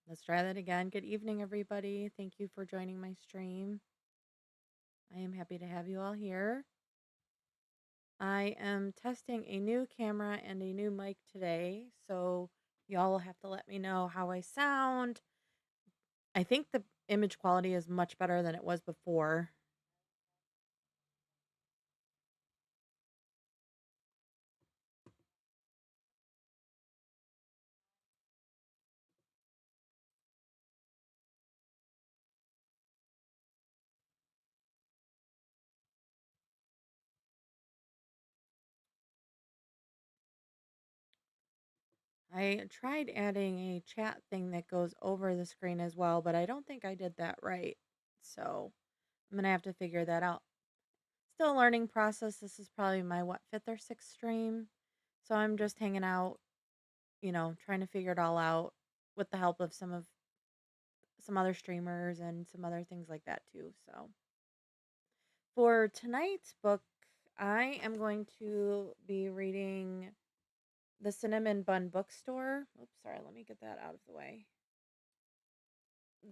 Let's try that again. Good evening, everybody. Thank you for joining my stream. I am happy to have you all here. I am testing a new camera and a new mic today, so y'all will have to let me know how I sound. I think the image quality is much better than it was before. I tried adding a chat thing that goes over the screen as well, but I don't think I did that right. So I'm going to have to figure that out. Still a learning process. This is probably my fifth or sixth stream. So I'm just hanging out, trying to figure it all out with the help of some other streamers and some other things like that too. So for tonight's book, I am going to be reading The Cinnamon Bun Bookstore. Oops, sorry, let me get that out of the way.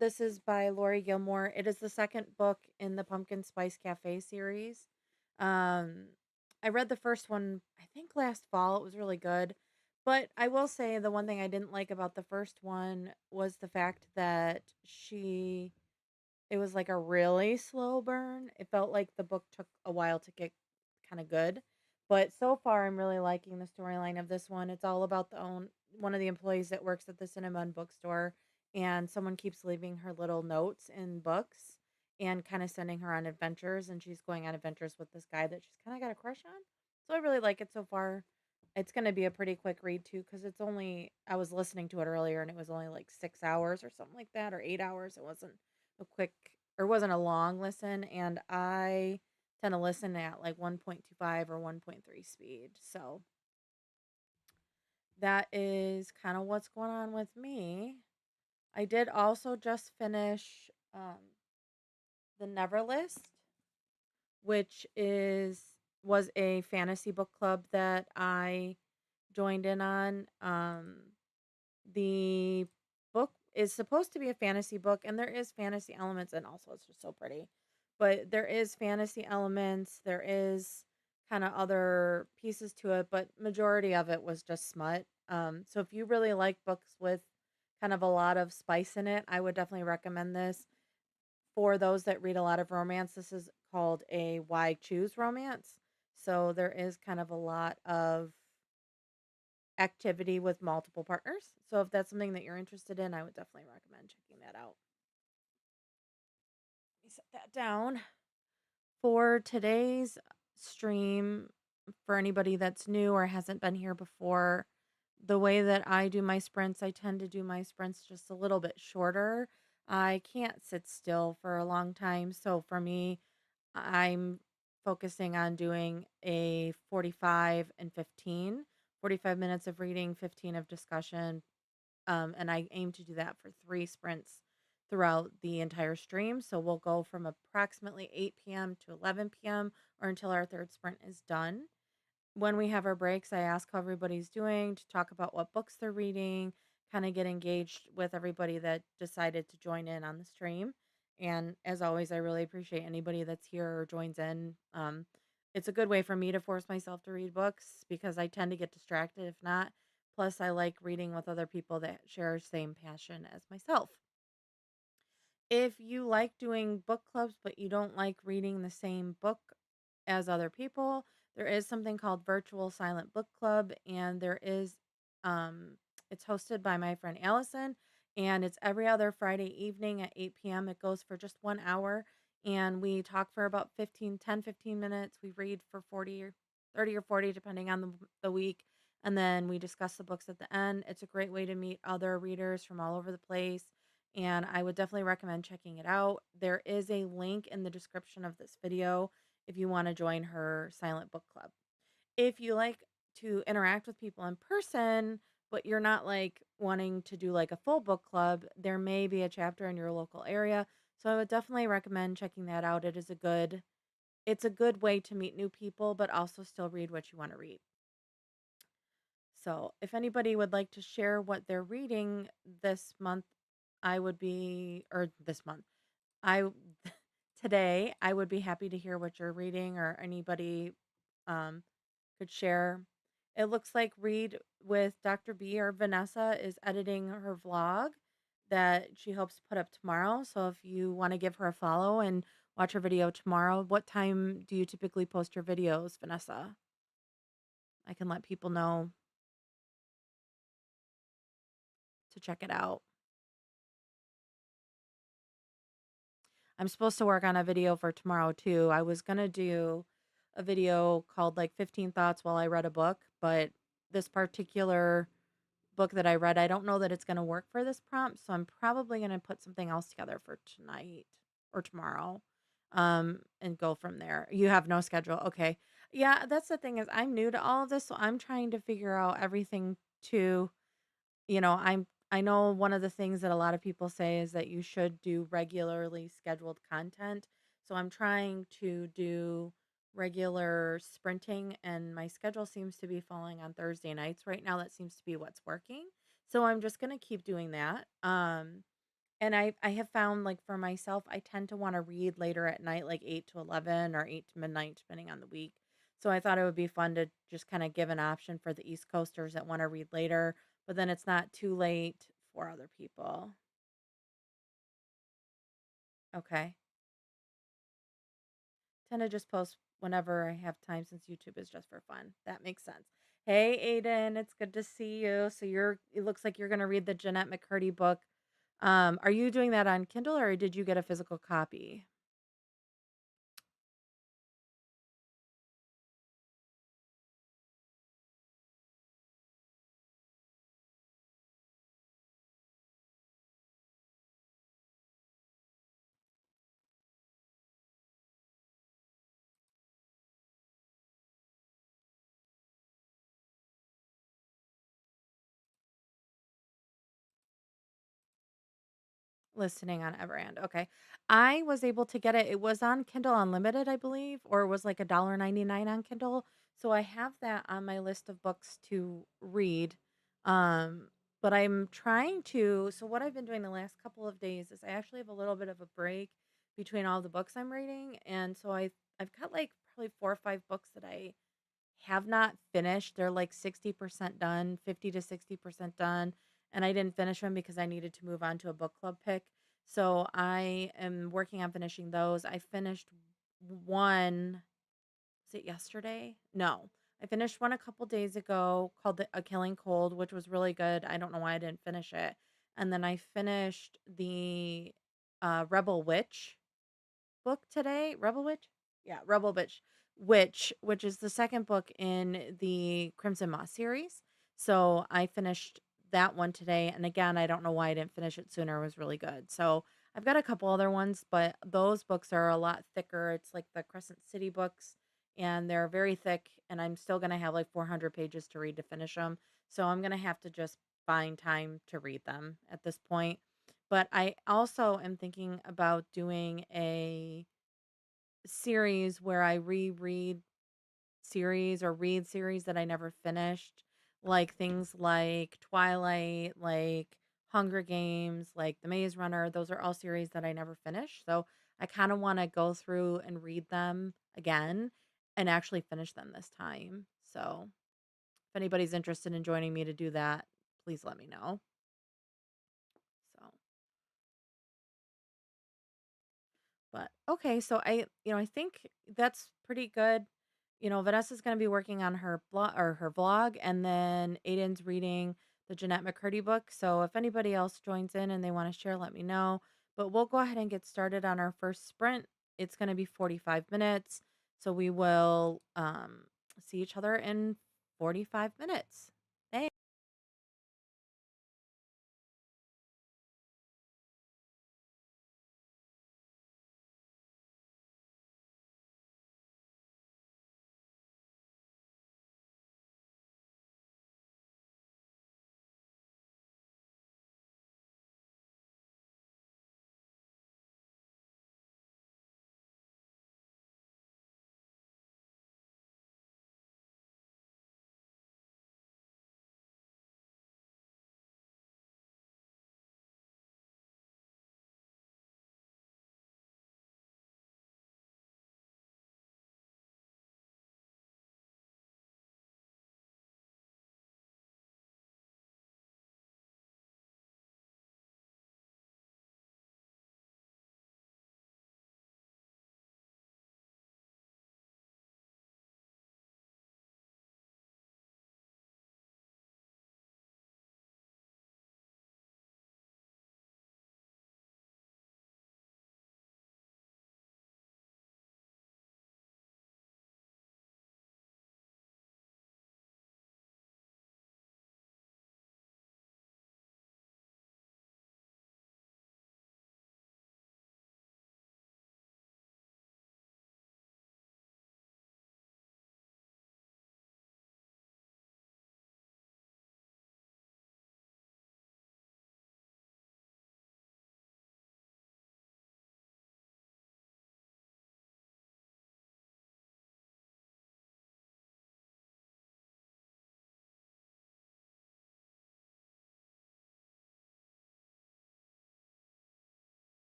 This is by Lori Gilmore. It is the second book in the Pumpkin Spice Cafe series. Um, I read the first one, I think last fall. It was really good. But I will say the one thing I didn't like about the first one was the fact that it was like a really slow burn. It felt like the book took a while to get kind of good. But so far, I'm really liking the storyline of this one. It's all about one of the employees that works at the Cinnamon bookstore, and someone keeps leaving her little notes in books and kind of sending her on adventures, and she's going on adventures with this guy that she's kind of got a crush on. So I really like it so far. It's going to be a pretty quick read too, because I was listening to it earlier and it was only like 6 hours or something like that, or 8 hours. It wasn't a quick or wasn't a long listen, and I tend to listen at like 1.25 or 1.3 speed. So that is kind of what's going on with me. I did also just finish The Neverlist, which was a fantasy book club that I joined in on. The book is supposed to be a fantasy book, and there is fantasy elements, and also it's just so pretty. But there is fantasy elements, there is kind of other pieces to it, but majority of it was just smut. So if you really like books with kind of a lot of spice in it, I would definitely recommend this. For those that read a lot of romance, this is called a why choose romance. So there is kind of a lot of activity with multiple partners. So if that's something that you're interested in, I would definitely recommend checking that out. Let me set that down. For today's stream, for anybody that's new or hasn't been here before, the way that I do my sprints, I tend to do my sprints just a little bit shorter. I can't sit still for a long time. So for me, I'm focusing on doing a 45 and 15, 45 minutes of reading, 15 of discussion. And I aim to do that for 3 sprints throughout the entire stream. So we'll go from approximately 8 p.m. to 11 p.m. or until our third sprint is done. When we have our breaks, I ask how everybody's doing to talk about what books they're reading, kind of get engaged with everybody that decided to join in on the stream. And as always, I really appreciate anybody that's here or joins in. It's a good way for me to force myself to read books because I tend to get distracted if not. Plus, I like reading with other people that share the same passion as myself. If you like doing book clubs, but you don't like reading the same book as other people, there is something called Virtual Silent Book Club, and it's hosted by my friend Allison, and it's every other Friday evening at 8 p.m. It goes for just 1 hour, and we talk for about 15 minutes. We read for 40 or 30 or 40, depending on the week, and then we discuss the books at the end. It's a great way to meet other readers from all over the place, and I would definitely recommend checking it out. There is a link in the description of this video if you want to join her silent book club. If you like to interact with people in person, but you're not like wanting to do like a full book club, there may be a chapter in your local area. So I would definitely recommend checking that out. It's a good way to meet new people, but also still read what you want to read. So if anybody would like to share what they're reading this month I would be, or this month, I today I would be happy to hear what you're reading or anybody um could share. It looks like Read with Dr. B or Vanessa is editing her vlog that she hopes to put up tomorrow. So if you want to give her a follow and watch her video tomorrow, what time do you typically post your videos, Vanessa? I can let people know to check it out. I'm supposed to work on a video for tomorrow too. I was going to do a video called like 15 thoughts while I read a book, but this particular book that I read, I don't know that it's going to work for this prompt, so I'm probably going to put something else together for tonight or tomorrow, and go from there. You have no schedule. Okay. Yeah, that's the thing is I'm new to all of this, so I'm trying to figure out everything too. I know one of the things that a lot of people say is that you should do regularly scheduled content. So I'm trying to do regular sprinting and my schedule seems to be falling on Thursday nights right now. That seems to be what's working. So I'm just going to keep doing that. And I have found like for myself, I tend to want to read later at night, like 8 to 11 or 8 to midnight, depending on the week. So I thought it would be fun to just kind of give an option for the East Coasters that want to read later, but then it's not too late for other people. Okay. Tend to just post whenever I have time since YouTube is just for fun. That makes sense. Hey Aiden, it's good to see you. So it looks like you're gonna read the Jeanette McCurdy book. Are you doing that on Kindle or did you get a physical copy? Listening on Everand, okay. I was able to get it. It was on Kindle Unlimited, I believe, or it was like a $1.99 on Kindle. So I have that on my list of books to read. Um, but I'm trying to. So what I've been doing the last couple of days is I actually have a little bit of a break between all the books I'm reading, and so I've got like probably 4 or 5 books that I have not finished. They're like 60% done, 50 to 60% done. And I didn't finish them because I needed to move on to a book club pick. So I am working on finishing those. I finished one, was it yesterday? No. I finished one a couple days ago called A Killing Cold, which was really good. I don't know why I didn't finish it. And then I finished the Rebel Witch book today. Rebel Witch? Yeah, Rebel Witch, which is the second book in the Crimson Moss series. So I finished that one today. And again, I don't know why I didn't finish it sooner. It was really good. So I've got a couple other ones, but those books are a lot thicker. It's like the Crescent City books, and they're very thick. And I'm still going to have like 400 pages to read to finish them. So I'm going to have to just find time to read them at this point. But I also am thinking about doing a series where I reread series or read series that I never finished, like things like Twilight, like Hunger Games, like The Maze Runner. Those are all series that I never finished. So I kind of want to go through and read them again and actually finish them this time. So if anybody's interested in joining me to do that, please let me know. So But okay, so I think that's pretty good. Vanessa's going to be working on her blog or her vlog, and then Aiden's reading the Jeanette McCurdy book. So if anybody else joins in and they want to share, let me know. But we'll go ahead and get started on our first sprint. It's going to be 45 minutes. So we will see each other in 45 minutes. Thanks.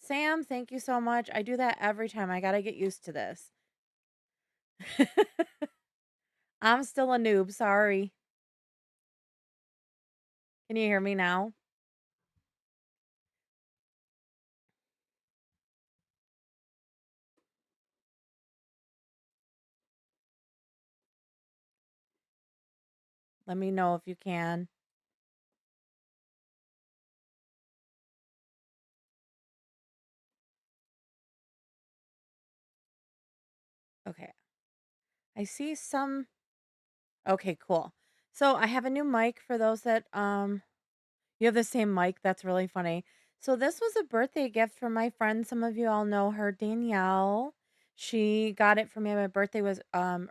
Sam, thank you so much. I do that every time. I gotta get used to this. I'm still a noob, sorry. Can you hear me now? Let me know if you can. Okay. I see some. Okay, cool. So I have a new mic for those that you have the same mic. That's really funny. So this was a birthday gift from my friend. Some of you all know her, Danielle. She got it for me. My birthday was oh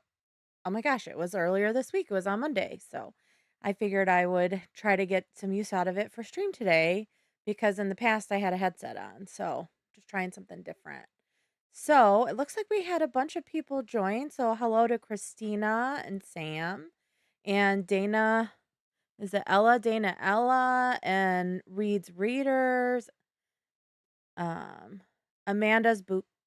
my gosh, it was earlier this week. It was on Monday. So I figured I would try to get some use out of it for stream today because in the past I had a headset on. So just trying something different. So it looks like we had a bunch of people join. So hello to Christina and Sam and Dana. Is it Ella? Dana Ella and Reed's Readers. Um, Amanda's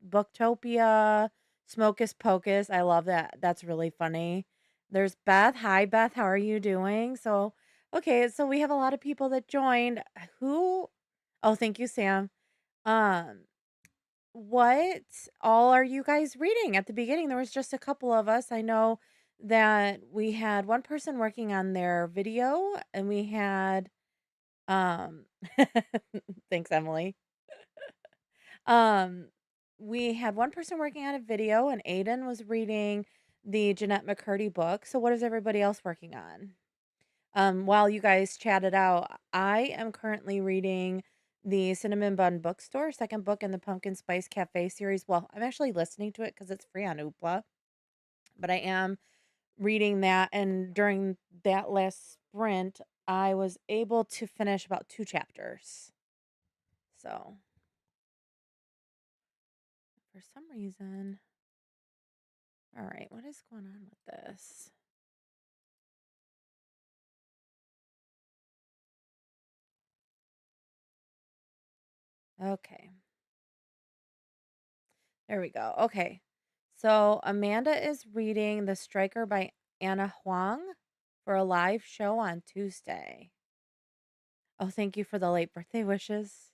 Booktopia, Smokus Pocus. I love that. That's really funny. There's Beth. Hi, Beth. How are you doing? So, okay, so we have a lot of people that joined. Who? Oh, thank you, Sam. Um, what all are you guys reading? At the beginning, there was just a couple of us. I know that we had one person working on their video, and we had um, thanks, Emily. Um, we had one person working on a video, and Aiden was reading the Jeanette McCurdy book. So, what is everybody else working on? While you guys chatted out, I am currently reading the Cinnamon Bun Bookstore, second book in the Pumpkin Spice Cafe series. Well, I'm actually listening to it because it's free on Oopla, but I am reading that. And during that last sprint, I was able to finish about 2 chapters. So, for some reason, all right, what is going on with this? Okay, there we go. Okay, so Amanda is reading The Striker by Anna Huang for a live show on Tuesday. Oh, thank you for the late birthday wishes.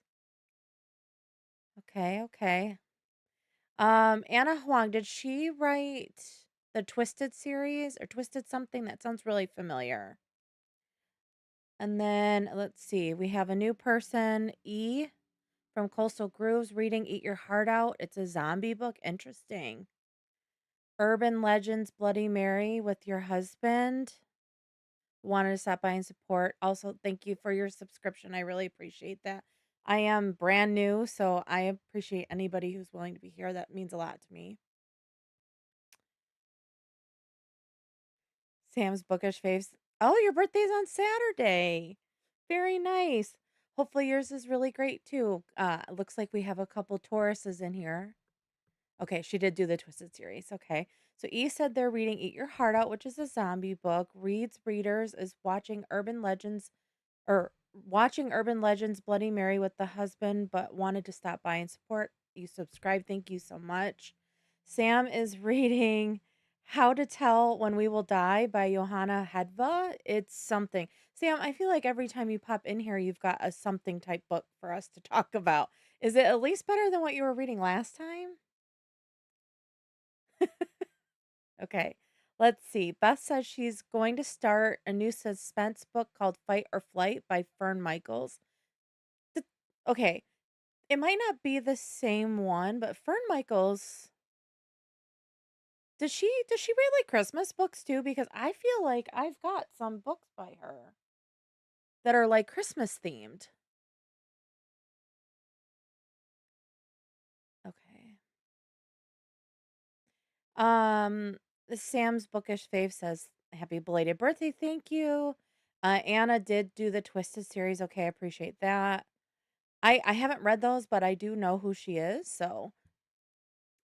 Okay, okay. Anna Huang, did she write the Twisted series or Twisted something? That sounds really familiar. And then let's see, we have a new person, E from Coastal Grooves, reading Eat Your Heart Out. It's a zombie book. Interesting. Urban Legends Bloody Mary with your husband. Wanted to stop by and support. Also, thank you for your subscription. I really appreciate that. I am brand new, so I appreciate anybody who's willing to be here. That means a lot to me. Sam's Bookish Faves. Oh, your birthday's on Saturday. Very nice. Hopefully yours is really great too. Looks like we have a couple Tauruses in here. Okay, she did do the Twisted series. Okay. So E said they're reading Eat Your Heart Out, which is a zombie book. Reed's Readers is watching Urban Legends Bloody Mary with the husband, but wanted to stop by and support. You subscribe. Thank you so much. Sam is reading How to Tell When We Will Die by Johanna Hedva. It's something. Sam, I feel like every time you pop in here, you've got a something type book for us to talk about. Is it at least better than what you were reading last time? Okay. Let's see. Beth says she's going to start a new suspense book called Fight or Flight by Fern Michaels. Okay. It might not be the same one, but Fern Michaels, does she read like Christmas books too? Because I feel like I've got some books by her that are like Christmas themed. Okay. Um, Sam's Bookish Fave says, "Happy belated birthday, thank you." Anna did do the Twisted series. Okay, I appreciate that. I haven't read those, but I do know who she is. So,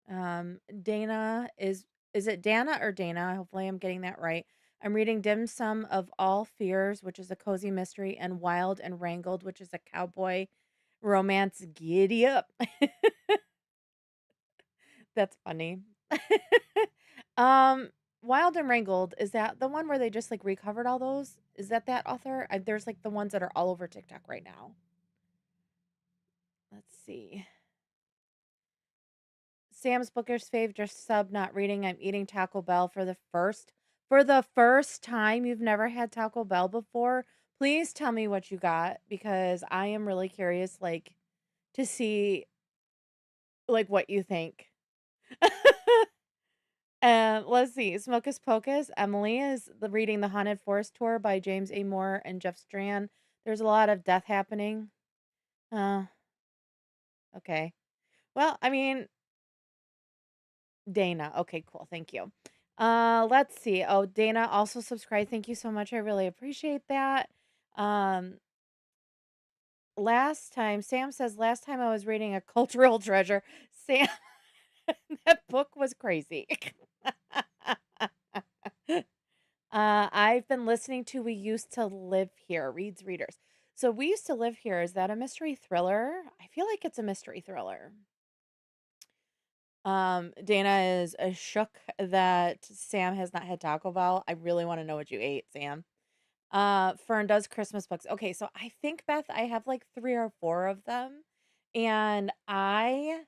Dana is it Dana or Dana? Hopefully, I'm getting that right. I'm reading Dim Sum of All Fears, which is a cozy mystery, and Wild and Wrangled, which is a cowboy Romance giddy up. That's funny. Um, Wild and Wrangled, is that the one where they just, like, recovered all those? Is that author? There's, like, the ones that are all over TikTok right now. Let's see. Sam's Booker's fave, just sub, not reading. I'm eating Taco Bell for the first time. You've never had Taco Bell before? Please tell me what you got because I am really curious, like, to see, like, what you think. Let's see. Smocus Pocus. Emily is reading The Haunted Forest Tour by James A. Moore and Jeff Strand. There's a lot of death happening. Uh, okay. Well, I mean, Dana. Okay, cool. Thank you. Let's see. Oh, Dana also subscribed. Thank you so much. I really appreciate that. Um, last time, Sam says, last time I was reading a cultural treasure. Sam, that book was crazy. I've been listening to We Used to Live Here, Reads Readers. So We Used to Live Here, is that a mystery thriller? I feel like it's a mystery thriller. Dana is shook that Sam has not had Taco Bell. I really want to know what you ate, Sam. Fern does Christmas books. Okay, so I think, Beth, I have like 3 or 4 of them, and I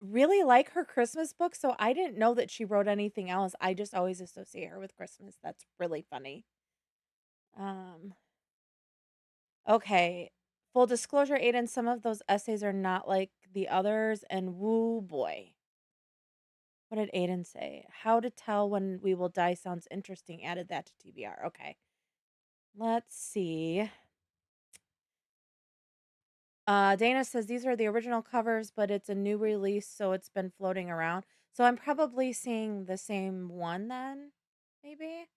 really like her Christmas book, so I didn't know that she wrote anything else. I just always associate her with Christmas. That's really funny. Um, okay. Full disclosure, Aiden, some of those essays are not like the others, and woo boy. What did Aiden say? How to tell when we will die sounds interesting. Added that to TBR. Okay. Let's see. Dana says these are the original covers, but it's a new release, so it's been floating around. So I'm probably seeing the same one then, maybe.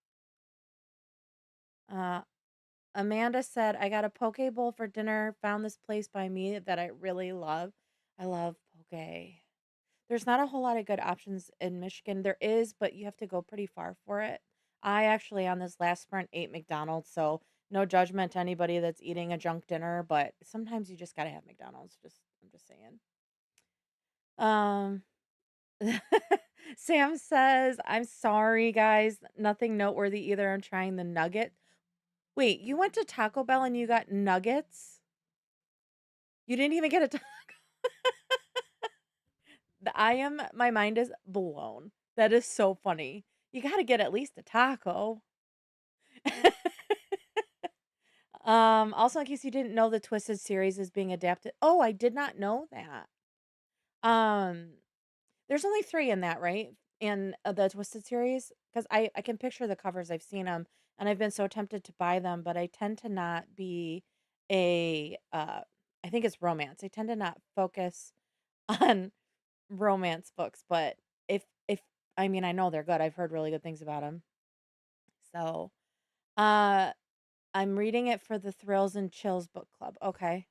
Uh, Amanda said, I got a poke bowl for dinner. Found this place by me that I really love. I love poke. There's not a whole lot of good options in Michigan. There is, but you have to go pretty far for it. I actually, on this last sprint, ate McDonald's, so no judgment to anybody that's eating a junk dinner, but sometimes you just gotta have McDonald's. I'm just saying. Um, Sam says, I'm sorry, guys. Nothing noteworthy either. I'm trying the nugget. Wait, you went to Taco Bell and you got nuggets? You didn't even get a taco. My mind is blown. That is so funny. You gotta get at least a taco. Also, in case you didn't know, the Twisted series is being adapted. Oh, I did not know that. Um, there's only 3 in that, right? In the Twisted series, because I can picture the covers. I've seen them, and I've been so tempted to buy them, but I tend to not be a. I think it's romance. I tend to not focus on romance books, but if I mean I know they're good. I've heard really good things about them. So, uh I'm reading it for the Thrills and Chills book club. Okay.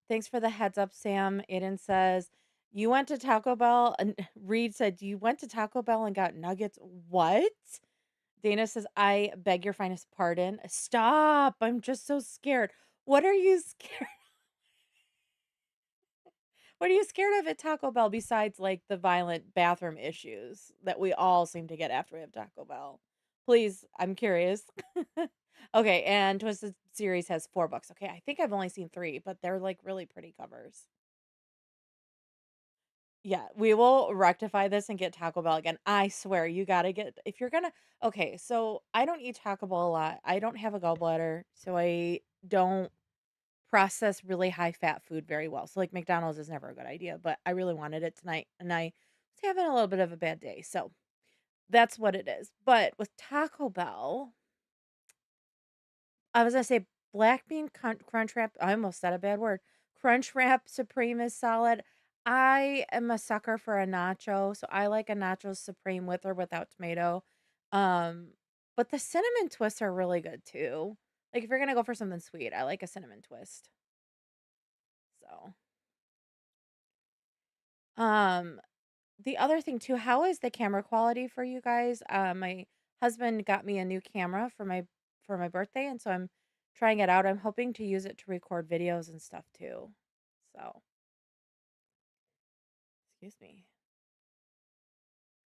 Thanks for the heads up, Sam. Aiden says, you went to Taco Bell. And Reed said, you went to Taco Bell and got nuggets. What? Dana says, I beg your finest pardon. Stop. I'm just so scared. What are you scared? What are you scared of at Taco Bell besides like the violent bathroom issues that we all seem to get after we have Taco Bell? Please, I'm curious. Okay, and Twisted series has 4 books. Okay, I think I've only seen 3, but they're like really pretty covers. Yeah, we will rectify this and get Taco Bell again. I swear, you gotta get if you're gonna. Okay, so I don't eat Taco Bell a lot. I don't have a gallbladder, so I don't process really high fat food very well. So like McDonald's is never a good idea, but I really wanted it tonight and I was having a little bit of a bad day. So that's what it is. But with Taco Bell, I was gonna say black bean crunch wrap. I almost said a bad word. Crunch wrap supreme is solid. I am a sucker for a nacho, so I like a nacho supreme with or without tomato. Um, but the cinnamon twists are really good too. Like if you're gonna go for something sweet, I like a cinnamon twist. So, um, the other thing too, how is the camera quality for you guys? My husband got me a new camera for my birthday, and so I'm trying it out. I'm hoping to use it to record videos and stuff too. So, excuse me.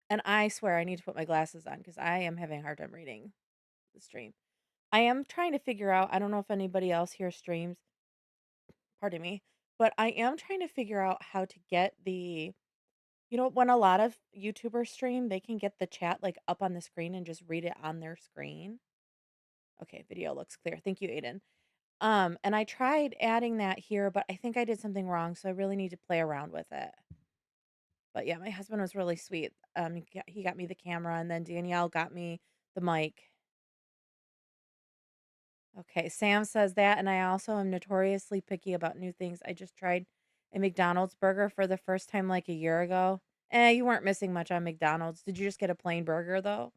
And I swear I need to put my glasses on because I am having a hard time reading the stream. I am trying to figure out, I don't know if anybody else here streams, pardon me, but I am trying to figure out how to get when a lot of YouTubers stream, they can get the chat like up on the screen and just read it on their screen. Okay, video looks clear. Thank you, Aiden. And I tried adding that here, but I think I did something wrong, so I really need to play around with it. But yeah, my husband was really sweet. He got me the camera, and then Danielle got me the mic. Okay, Sam says that, and I also am notoriously picky about new things. I just tried a McDonald's burger for the first time like a year ago. You weren't missing much on McDonald's. Did you just get a plain burger though?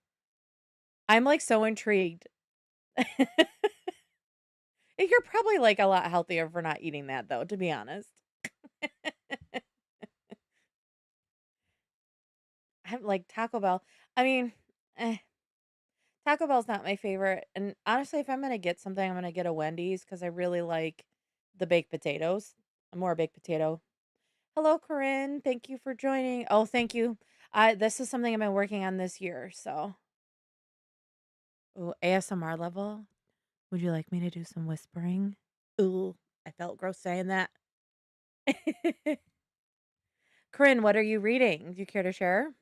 I'm like so intrigued. You're probably like a lot healthier for not eating that though, to be honest. I'm like Taco Bell. I mean, eh, Taco Bell's not my favorite. And honestly, if I'm gonna get something, I'm gonna get a Wendy's because I really like the baked potatoes. I'm more a baked potato. Hello, Corinne. Thank you for joining. Oh, thank you. This is something I've been working on this year. So, ooh, ASMR level. Would you like me to do some whispering? Ooh, I felt gross saying that. Corinne, what are you reading? Do you care to share?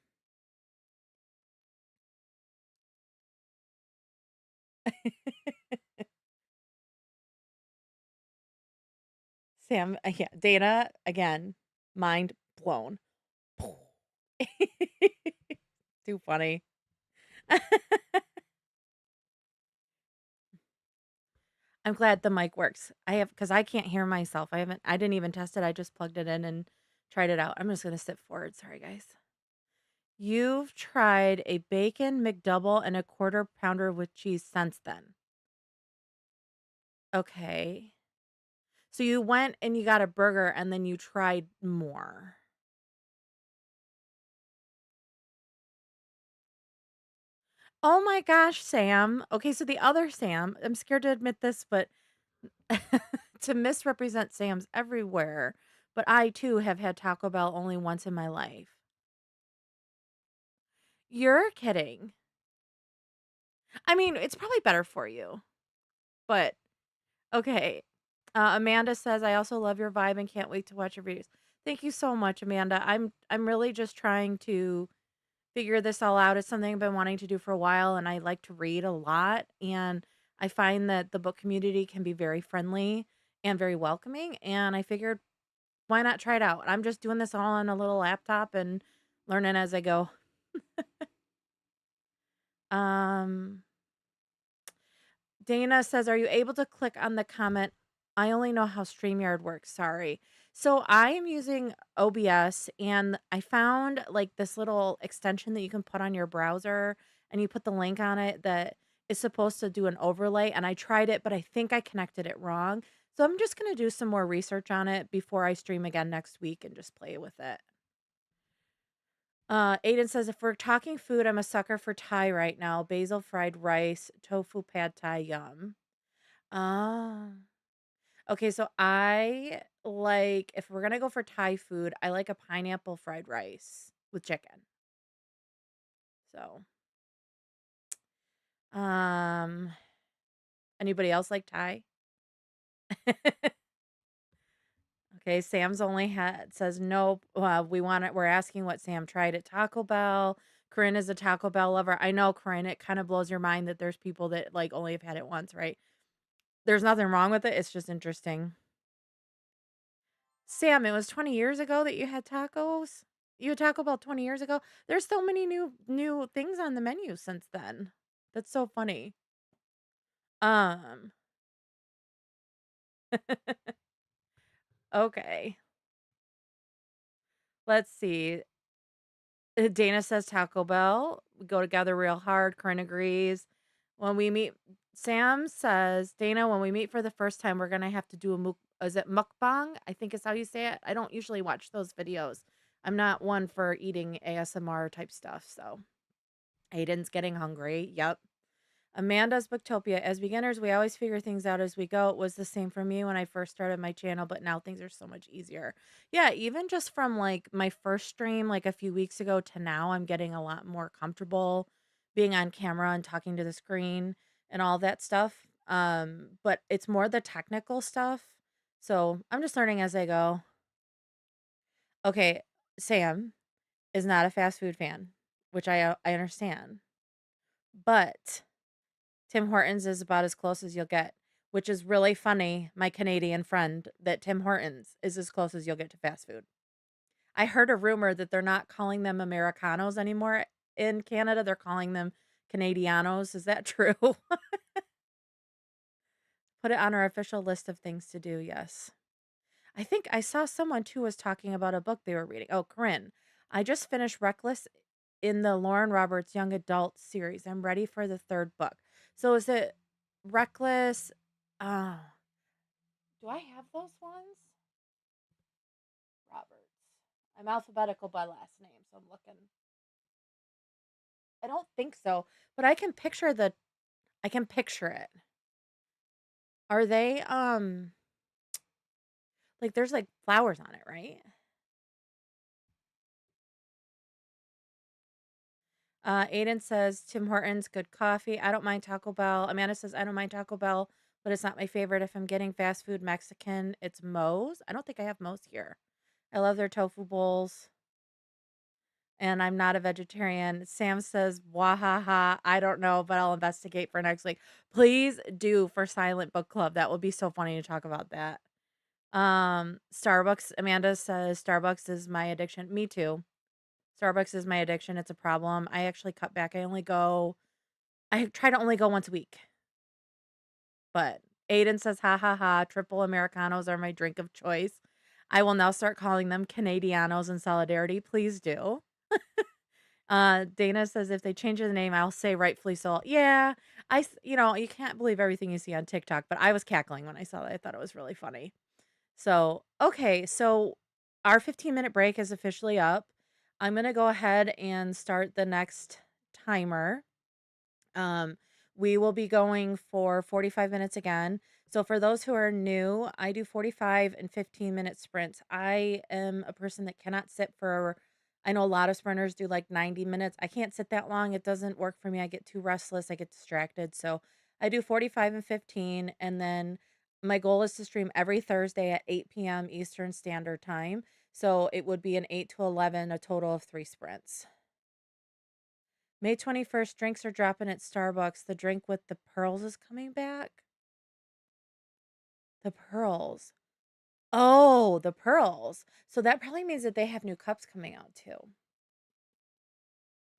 Sam, yeah, Dana, again, mind blown. Too funny. I'm glad the mic works. Because I can't hear myself. I didn't even test it. I just plugged it in and tried it out. I'm just going to sit forward. Sorry, guys. You've tried a bacon McDouble and a quarter pounder with cheese since then. Okay. So you went and you got a burger and then you tried more. Oh my gosh, Sam. Okay, so the other Sam, I'm scared to admit this, but to misrepresent Sam's everywhere, but I too have had Taco Bell only once in my life. You're kidding. I mean, it's probably better for you, but okay. Amanda says, "I also love your vibe and can't wait to watch your videos." Thank you so much, Amanda. I'm really just trying to figure this all out. It's something I've been wanting to do for a while, and I like to read a lot, and I find that the book community can be very friendly and very welcoming, and I figured why not try it out? I'm just doing this all on a little laptop and learning as I go. Um Dana says, "Are you able to click on the comment? I only know how StreamYard works. Sorry." So I am using OBS and I found like this little extension that you can put on your browser and you put the link on it that is supposed to do an overlay. And I tried it, but I think I connected it wrong. So I'm just going to do some more research on it before I stream again next week and just play with it. Aiden says, if we're talking food, I'm a sucker for Thai right now. Basil fried rice, tofu pad Thai, yum. Ah. Okay, so I like if we're gonna go for Thai food, I like a pineapple fried rice with chicken. So, um, anybody else like Thai? Okay, Sam's only had says nope. We want it. We're asking what Sam tried at Taco Bell. Corinne is a Taco Bell lover. I know, Corinne. It kind of blows your mind that there's people that like only have had it once, right? There's nothing wrong with it. It's just interesting. Sam, it was 20 years ago that you had tacos? You had Taco Bell 20 years ago? There's so many new things on the menu since then. That's so funny. Um, okay. Let's see. Dana says Taco Bell. We go together real hard. Corinne agrees. When we meet, Sam says, Dana, when we meet for the first time, we're going to have to do is it mukbang? I think is how you say it. I don't usually watch those videos. I'm not one for eating ASMR type stuff. So Aiden's getting hungry. Yep. Amanda's Booktopia. As beginners, we always figure things out as we go. It was the same for me when I first started my channel, but now things are so much easier. Yeah, even just from like my first stream, like a few weeks ago to now, I'm getting a lot more comfortable being on camera and talking to the screen and all that stuff. But it's more the technical stuff. So I'm just learning as I go. Okay, Sam is not a fast food fan, which I understand. But Tim Hortons is about as close as you'll get, which is really funny, my Canadian friend, that Tim Hortons is as close as you'll get to fast food. I heard a rumor that they're not calling them Americanos anymore in Canada, they're calling them Canadianos. Is that true? Put it on our official list of things to do, yes. I think I saw someone too was talking about a book they were reading. Oh, Corinne, I just finished Reckless in the Lauren Roberts young adult series. I'm ready for the third book. So is it Reckless? Oh, do I have those ones? Roberts. I'm alphabetical by last name, so I'm looking. I don't think so, but I can picture it. Are they like there's like flowers on it, right? Aiden says Tim Hortons, good coffee. I don't mind Taco Bell. Amanda says I don't mind Taco Bell, but it's not my favorite. If I'm getting fast food Mexican, it's Moe's. I don't think I have Moe's here. I love their tofu bowls, and I'm not a vegetarian. Sam says, Wahaha. I don't know, but I'll investigate for next week. Please do for Silent Book Club. That would be so funny to talk about that. Starbucks. Amanda says Starbucks is my addiction. Me too. Starbucks is my addiction. It's a problem. I actually cut back. I try to only go once a week. But Aiden says, ha ha ha, triple Americanos are my drink of choice. I will now start calling them Canadianos in solidarity. Please do. Dana says if they change the name, I'll say rightfully so. Yeah, you can't believe everything you see on TikTok, but I was cackling when I saw that. I thought it was really funny. So, okay, so our 15-minute break is officially up. I'm gonna go ahead and start the next timer. Um, we will be going for 45 minutes again. So for those who are new, I do 45 and 15-minute sprints. I am a person that cannot sit for I know a lot of sprinters do like 90 minutes. I can't sit that long. It doesn't work for me. I get too restless. I get distracted. So I do 45 and 15 and then my goal is to stream every Thursday at 8 p.m. Eastern Standard Time. So it would be an 8 to 11, a total of 3 sprints. May 21st, drinks are dropping at Starbucks. The drink with the pearls is coming back. The pearls. Oh, the pearls. So that probably means that they have new cups coming out too.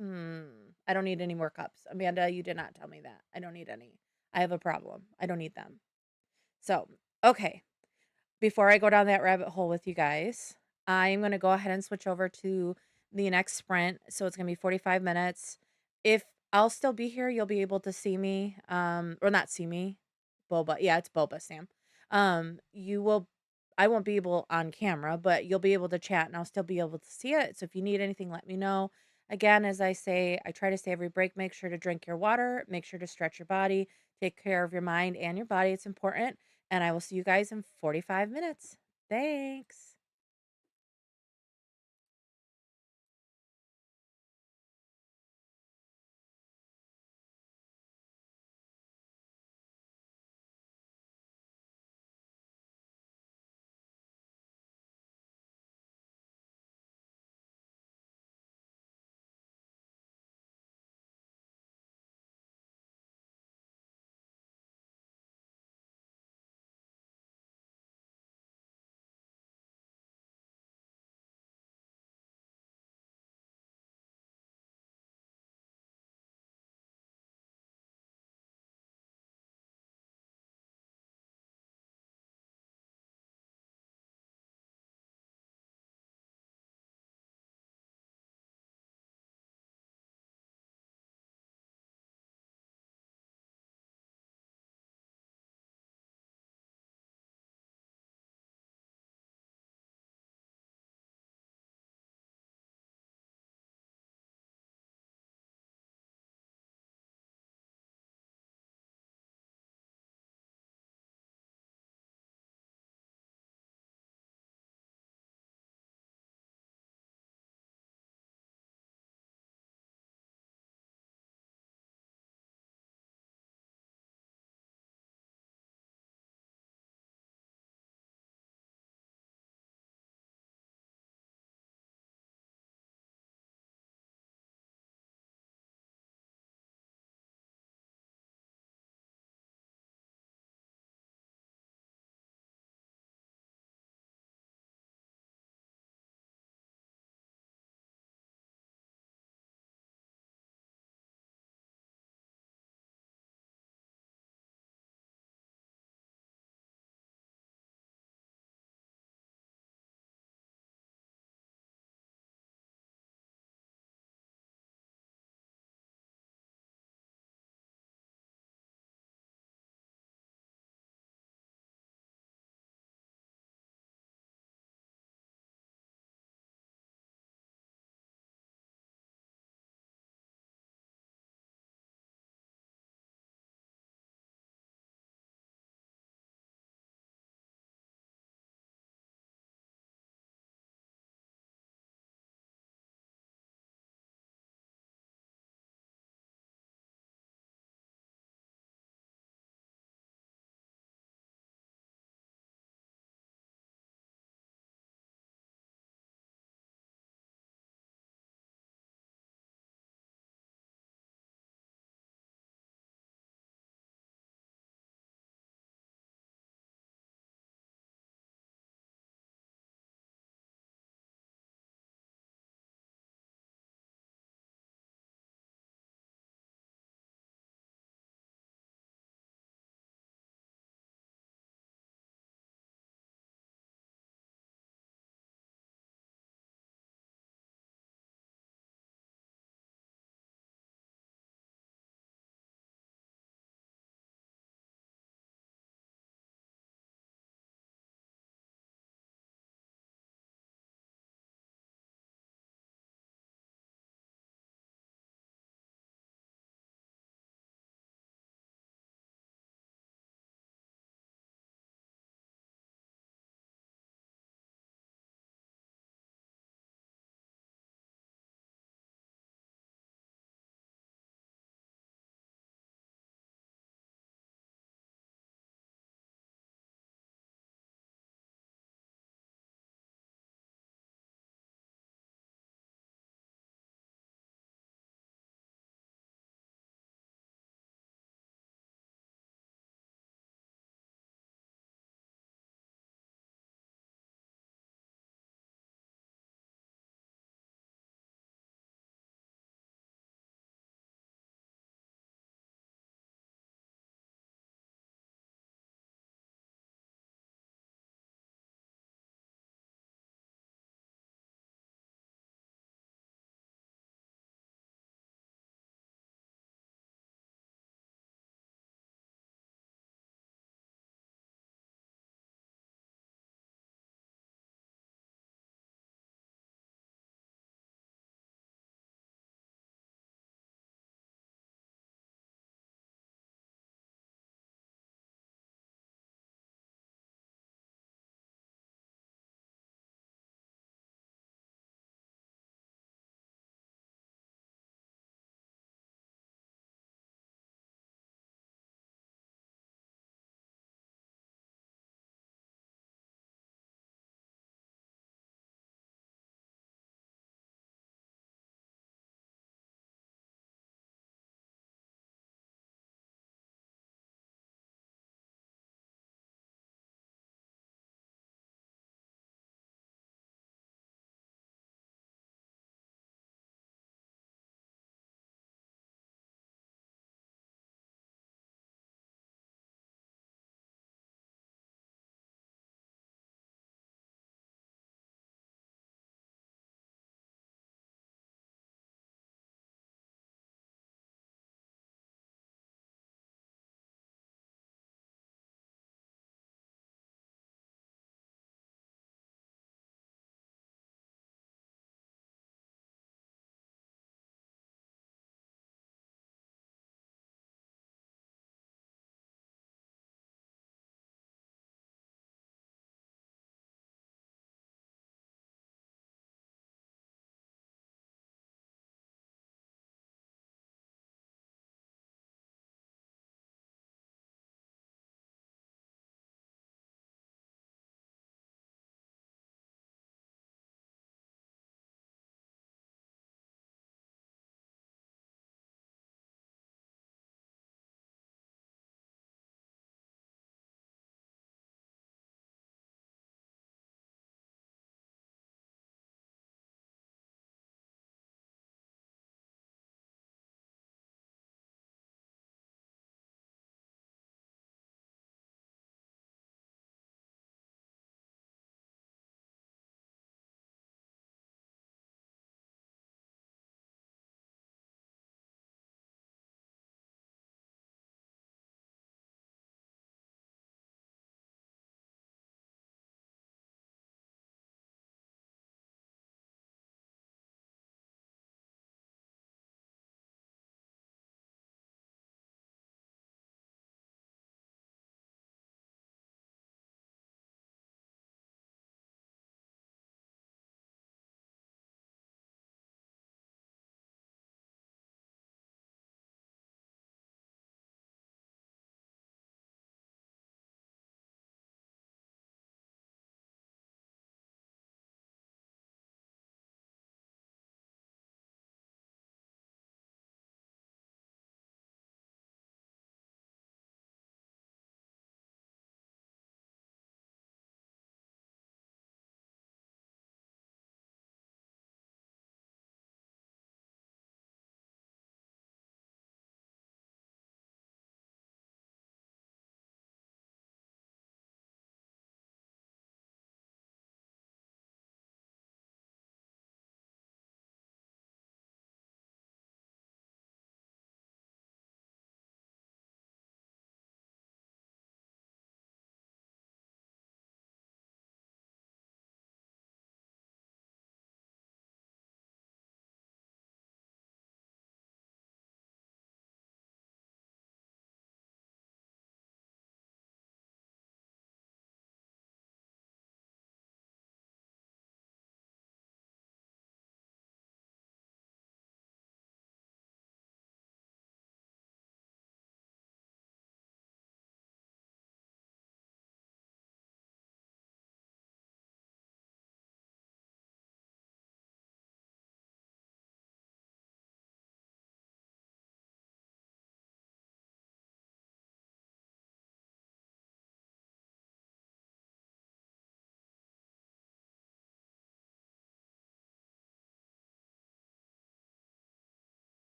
I don't need any more cups. Amanda, you did not tell me that. I don't need any. I have a problem. I don't need them. So, okay. Before I go down that rabbit hole with you guys, I'm going to go ahead and switch over to the next sprint. So it's going to be 45 minutes. If I'll still be here, you'll be able to see me, or not see me. Boba. Yeah, it's Boba, Sam. You will, I won't be able on camera, but you'll be able to chat and I'll still be able to see it. So if you need anything, let me know. Again, as I say, I try to say every break, make sure to drink your water, make sure to stretch your body, take care of your mind and your body. It's important. And I will see you guys in 45 minutes. Thanks.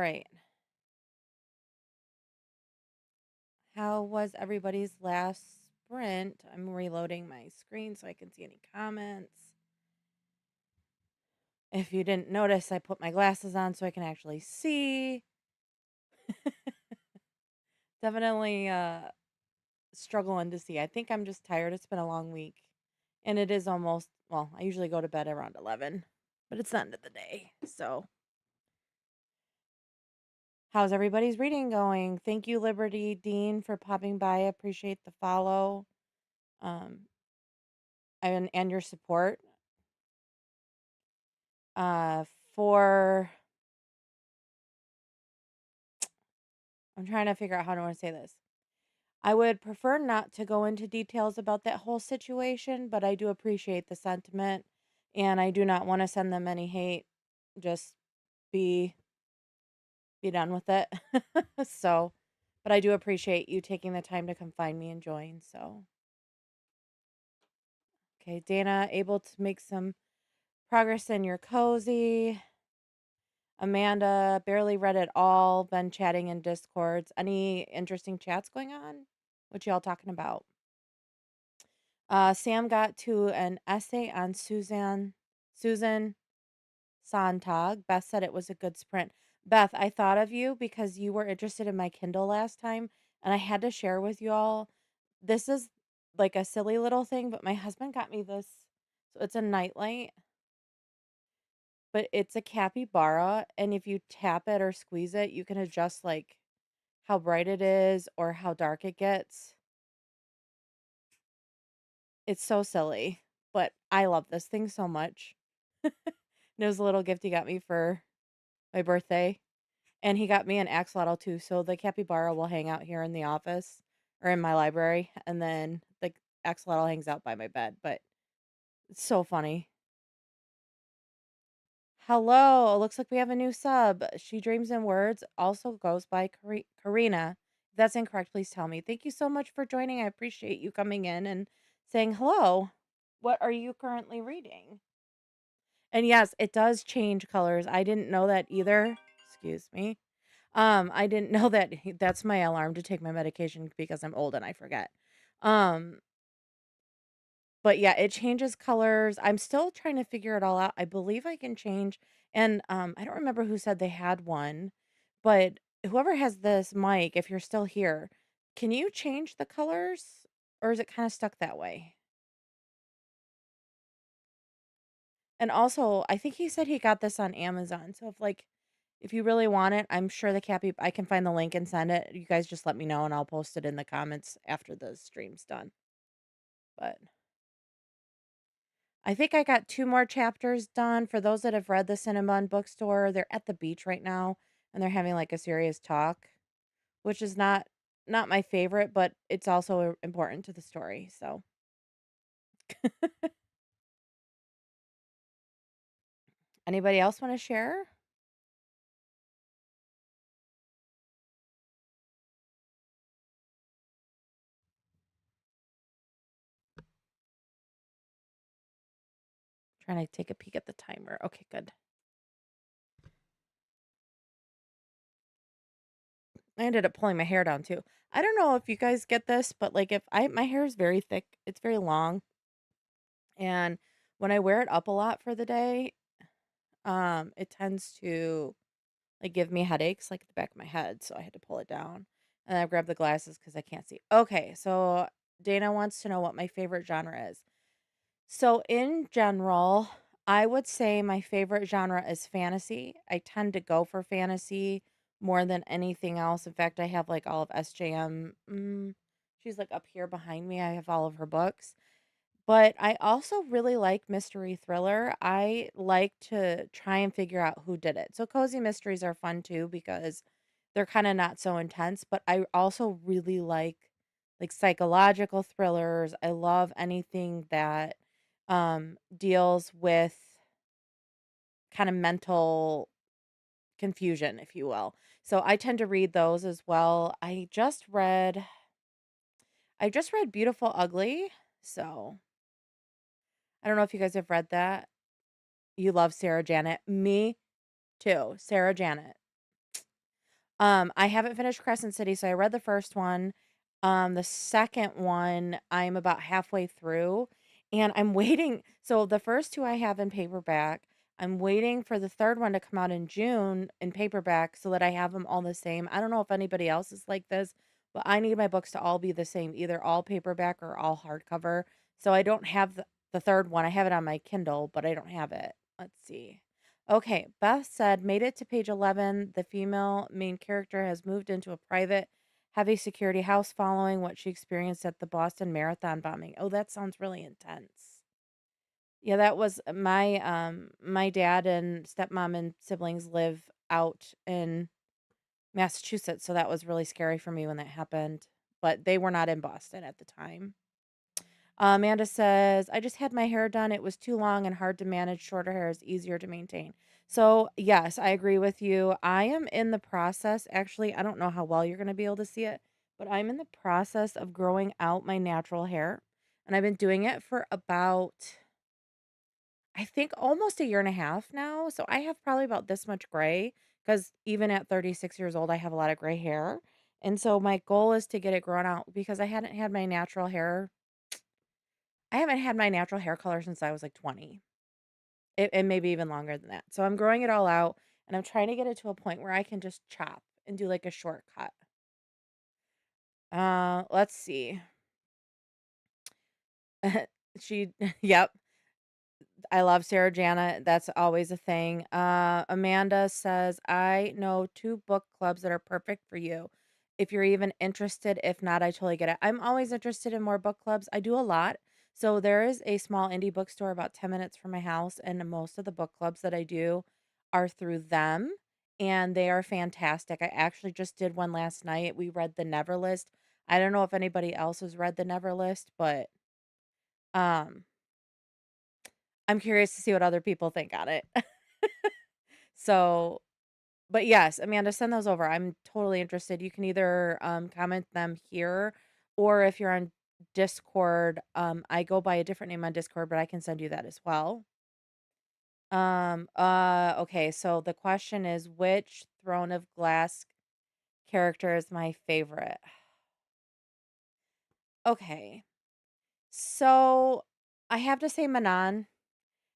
right. How was everybody's last sprint? I'm reloading my screen so I can see any comments. If you didn't notice, I put my glasses on so I can actually see. Definitely struggling to see. I think I'm just tired. It's been a long week. And it is almost, well, I usually go to bed around 11, but it's the end of the day. So, how's everybody's reading going? Thank you, Liberty Dean, for popping by. I appreciate the follow. Um, and your support. Uh, for I'm trying to figure out how to want to say this. I would prefer not to go into details about that whole situation, but I do appreciate the sentiment, and I do not want to send them any hate. Just be be done with it. So, but I do appreciate you taking the time to come find me and join. So, okay, Dana, able to make some progress in your cozy. Amanda, barely read it all. Been chatting in Discords. Any interesting chats going on? What y'all talking about? Sam got to an essay on Susan Sontag. Beth said it was a good sprint. Beth, I thought of you because you were interested in my Kindle last time, and I had to share with you all. This is like a silly little thing, but my husband got me this. So it's a nightlight, but it's a capybara, and if you tap it or squeeze it, you can adjust like how bright it is or how dark it gets. It's so silly, but I love this thing so much. It was a little gift he got me for my birthday. And he got me an axolotl too. So the capybara will hang out here in the office or in my library. And then the axolotl hangs out by my bed. But it's so funny. Hello. Looks like we have a new sub. She Dreams in Words also goes by Karina. If that's incorrect, please tell me. Thank you so much for joining. I appreciate you coming in and saying hello. What are you currently reading? And yes, it does change colors. I didn't know that either. Excuse me. I didn't know that that's my alarm to take my medication because I'm old and I forget. Um, but yeah, it changes colors. I'm still trying to figure it all out. I believe I can change, and I don't remember who said they had one, but whoever has this mic, if you're still here, can you change the colors or is it kind of stuck that way? And also, I think he said he got this on Amazon. So if you really want it, I'm sure the Cappy I can find the link and send it. You guys just let me know and I'll post it in the comments after the stream's done. But I think I got 2 more chapters done. For those that have read The Cinnamon Bookstore, they're at the beach right now and they're having like a serious talk, which is not my favorite, but it's also important to the story. So, anybody else want to share? Trying to take a peek at the timer. Okay, good. I ended up pulling my hair down too. I don't know if you guys get this, but like if I my hair is very thick, it's very long, and when I wear it up a lot for the day, it tends to like give me headaches like at the back of my head, so I had to pull it down. And I grabbed the glasses cuz I can't see. Okay, so Dana wants to know what my favorite genre is. So in general, I would say my favorite genre is fantasy. I tend to go for fantasy more than anything else. In fact, I have like all of SJM. She's like up here behind me. I have all of her books. But I also really like mystery thriller. I like to try and figure out who did it. So cozy mysteries are fun too because they're kind of not so intense, but I also really like psychological thrillers. I love anything that deals with kind of mental confusion, if you will. So I tend to read those as well. I just read Beautiful Ugly. So I don't know if you guys have read that. You love Sarah Janet. Me too. Sarah Janet. I haven't finished Crescent City, so I read the first one. The second one, I'm about halfway through, and I'm waiting. So the first two I have in paperback. I'm waiting for the third one to come out in June in paperback so that I have them all the same. I don't know if anybody else is like this, but I need my books to all be the same, either all paperback or all hardcover. So I don't have the third one. I have it on my Kindle, but I don't have it. Let's see. Okay, Beth said, made it to page 11. The female main character has moved into a private, heavy security house following what she experienced at the Boston Marathon bombing. Oh, that sounds really intense. Yeah, that was my dad and stepmom and siblings live out in Massachusetts, so that was really scary for me when that happened. But they were not in Boston at the time. Amanda says, I just had my hair done. It was too long and hard to manage. Shorter hair is easier to maintain. So, yes, I agree with you. I am in the process. Actually, I don't know how well you're going to be able to see it, but I'm in the process of growing out my natural hair. And I've been doing it for about, I think, almost a year and a half now. So I have probably about this much gray because even at 36 years old, I have a lot of gray hair. And so my goal is to get it grown out because I haven't had my natural hair color since I was like 20, and maybe even longer than that. So I'm growing it all out and I'm trying to get it to a point where I can just chop and do like a shortcut. Let's see. She, yep. I love Sarah Jana. That's always a thing. Amanda says, I know two book clubs that are perfect for you. If you're even interested, if not, I totally get it. I'm always interested in more book clubs. I do a lot. So there is a small indie bookstore about 10 minutes from my house, and most of the book clubs that I do are through them, and they are fantastic. I actually just did one last night. We read The Neverlist. I don't know if anybody else has read The Neverlist, but um I'm curious to see what other people think on it. So, but yes, Amanda, send those over. I'm totally interested. You can either comment them here, or if you're on Discord, I go by a different name on Discord, but I can send you that as well. Okay, so the question is, which Throne of Glass character is my favorite? Okay, so I have to say Manon.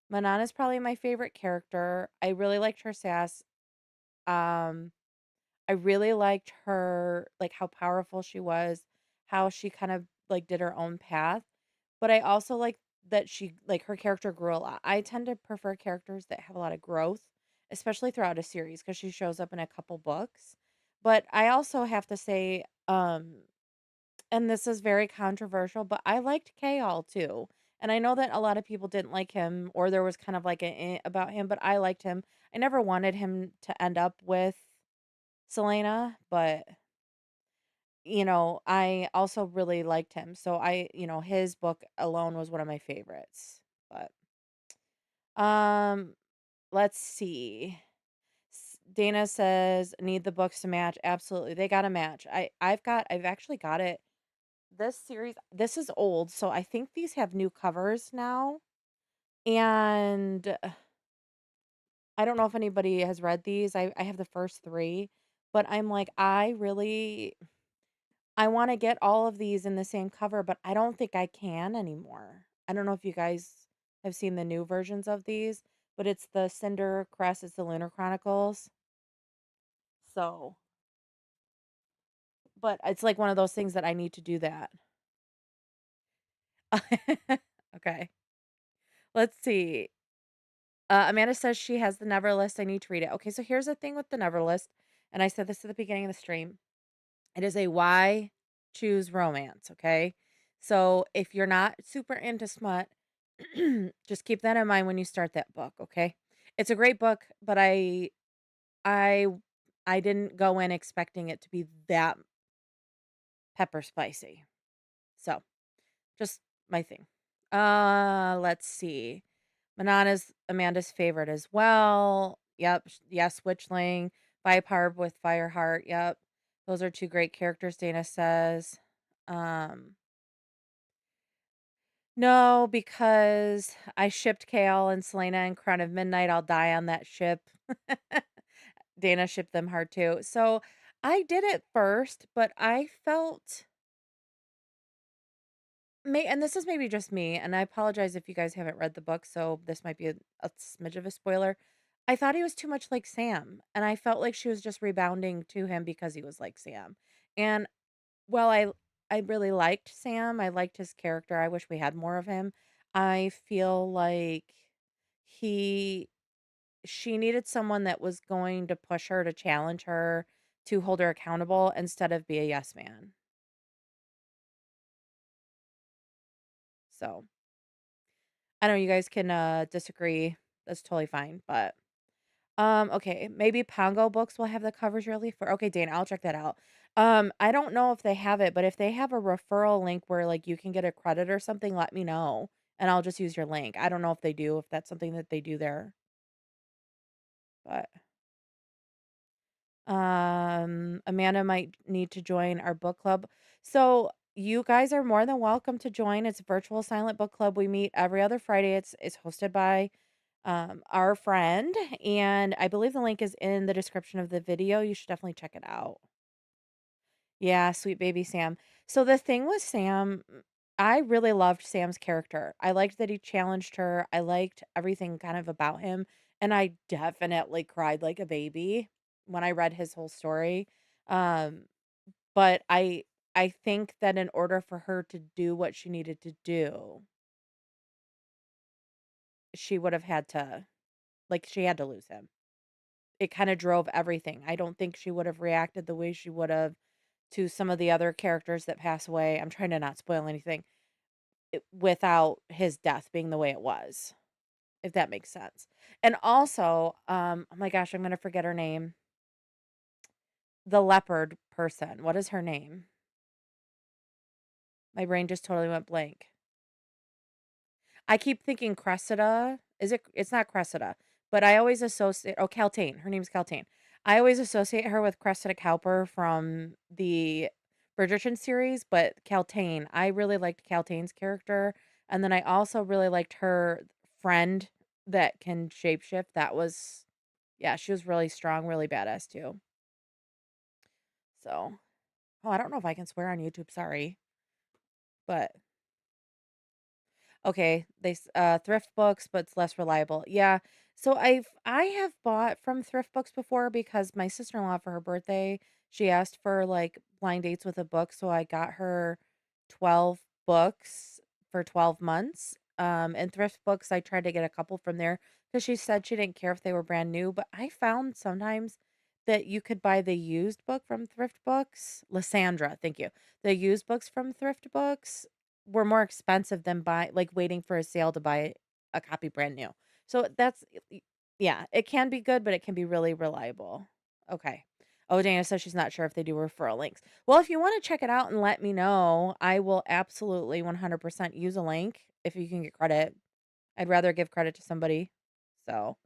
Manon is probably my favorite character. I really liked her sass. Um, I really liked her, like, how powerful she was, how she kind of, like, did her own path, but I also like that her character grew a lot. I tend to prefer characters that have a lot of growth, especially throughout a series, because she shows up in a couple books, but I also have to say, and this is very controversial, but I liked Chaol too, and I know that a lot of people didn't like him, or there was kind of like a "Eh" about him, but I liked him. I never wanted him to end up with Selena, but, I also really liked him. So his book alone was one of my favorites. But um let's see. Dana says need the books to match. Absolutely. They got to match. I've actually got it. This series, this is old, so I think these have new covers now. And I don't know if anybody has read these. I have the first 3, but I'm like I wanna get all of these in the same cover, but I don't think I can anymore. I don't know if you guys have seen the new versions of these, but it's the Cinder Crest, it's the Lunar Chronicles. So, but it's like one of those things that I need to do that. Okay. Let's see. Amanda says she has the Neverlist. I need to read it. Okay, so here's the thing with the Neverlist, and I said this at the beginning of the stream. It is a why choose romance, okay? So if you're not super into smut, just keep that in mind when you start that book, okay? It's a great book, but I I didn't go in expecting it to be that pepper spicy. So, just my thing. Let's see. Manana's Amanda's favorite as well. Yep. Yes, Witchling. Viparb with Fireheart. Yep. Those are two great characters, Dana says. Um, no, because I shipped Kale and Selena and Crown of Midnight. I'll die on that ship. Dana shipped them hard too. So I did it first, but I felt may and this is maybe just me, and I apologize if you guys haven't read the book, so this might be a smidge of a spoiler. I thought he was too much like Sam, and I felt like she was just rebounding to him because he was like Sam. And while I really liked Sam, I liked his character. I wish we had more of him. I feel like he she needed someone that was going to push her, to challenge her, to hold her accountable instead of be a yes man. So, I know you guys can disagree. That's totally fine, but okay, maybe Pongo Books will have the covers really for okay, Dana, I'll check that out. I don't know if they have it, but if they have a referral link where like you can get a credit or something, let me know and I'll just use your link. I don't know if they do, if that's something that they do there. But Amanda might need to join our book club. So you guys are more than welcome to join. It's a virtual silent book club. We meet every other Friday. It's hosted by our friend, and I believe the link is in the description of the video. You should definitely check it out. Yeah, sweet baby Sam. So the thing with Sam, I really loved Sam's character. I liked that he challenged her. I liked everything kind of about him, and I definitely cried like a baby when I read his whole story. Um, but I think that in order for her to do what she needed to do, she would have had to like she had to lose him. It kinda drove everything. I don't think she would have reacted the way she would have to some of the other characters that pass away. I'm trying to not spoil anything, without his death being the way it was, if that makes sense. And also, oh my gosh, I'm gonna forget her name. The leopard person. What is her name? My brain just totally went blank. I keep thinking Cressida. It's not Cressida, but I always associate oh, Caltaine. Her name's Caltaine. I always associate her with Cressida Cowper from the Bridgerton series, but Caltaine, I really liked Caltaine's character. And then I also really liked her friend that can shapeshift. That was yeah, she was really strong, really badass too. So, oh, I don't know if I can swear on YouTube, sorry. But okay, thrift books, but it's less reliable. Yeah. So I have bought from thrift books before because my sister-in-law for her birthday, she asked for like blind dates with a book, so I got her 12 books for 12 months. And thrift books, I tried to get a couple from there because she said she didn't care if they were brand new, but I found sometimes that you could buy the used book from thrift books. Lysandra, thank you. The used books from thrift books were more expensive than waiting for a sale to buy a copy brand new. So that's yeah, it can be good, but it can be really reliable. Okay. Oh, Dana says she's not sure if they do referral links. Well, if you want to check it out and let me know, I will absolutely 100% use a link if you can get credit. I'd rather give credit to somebody. So,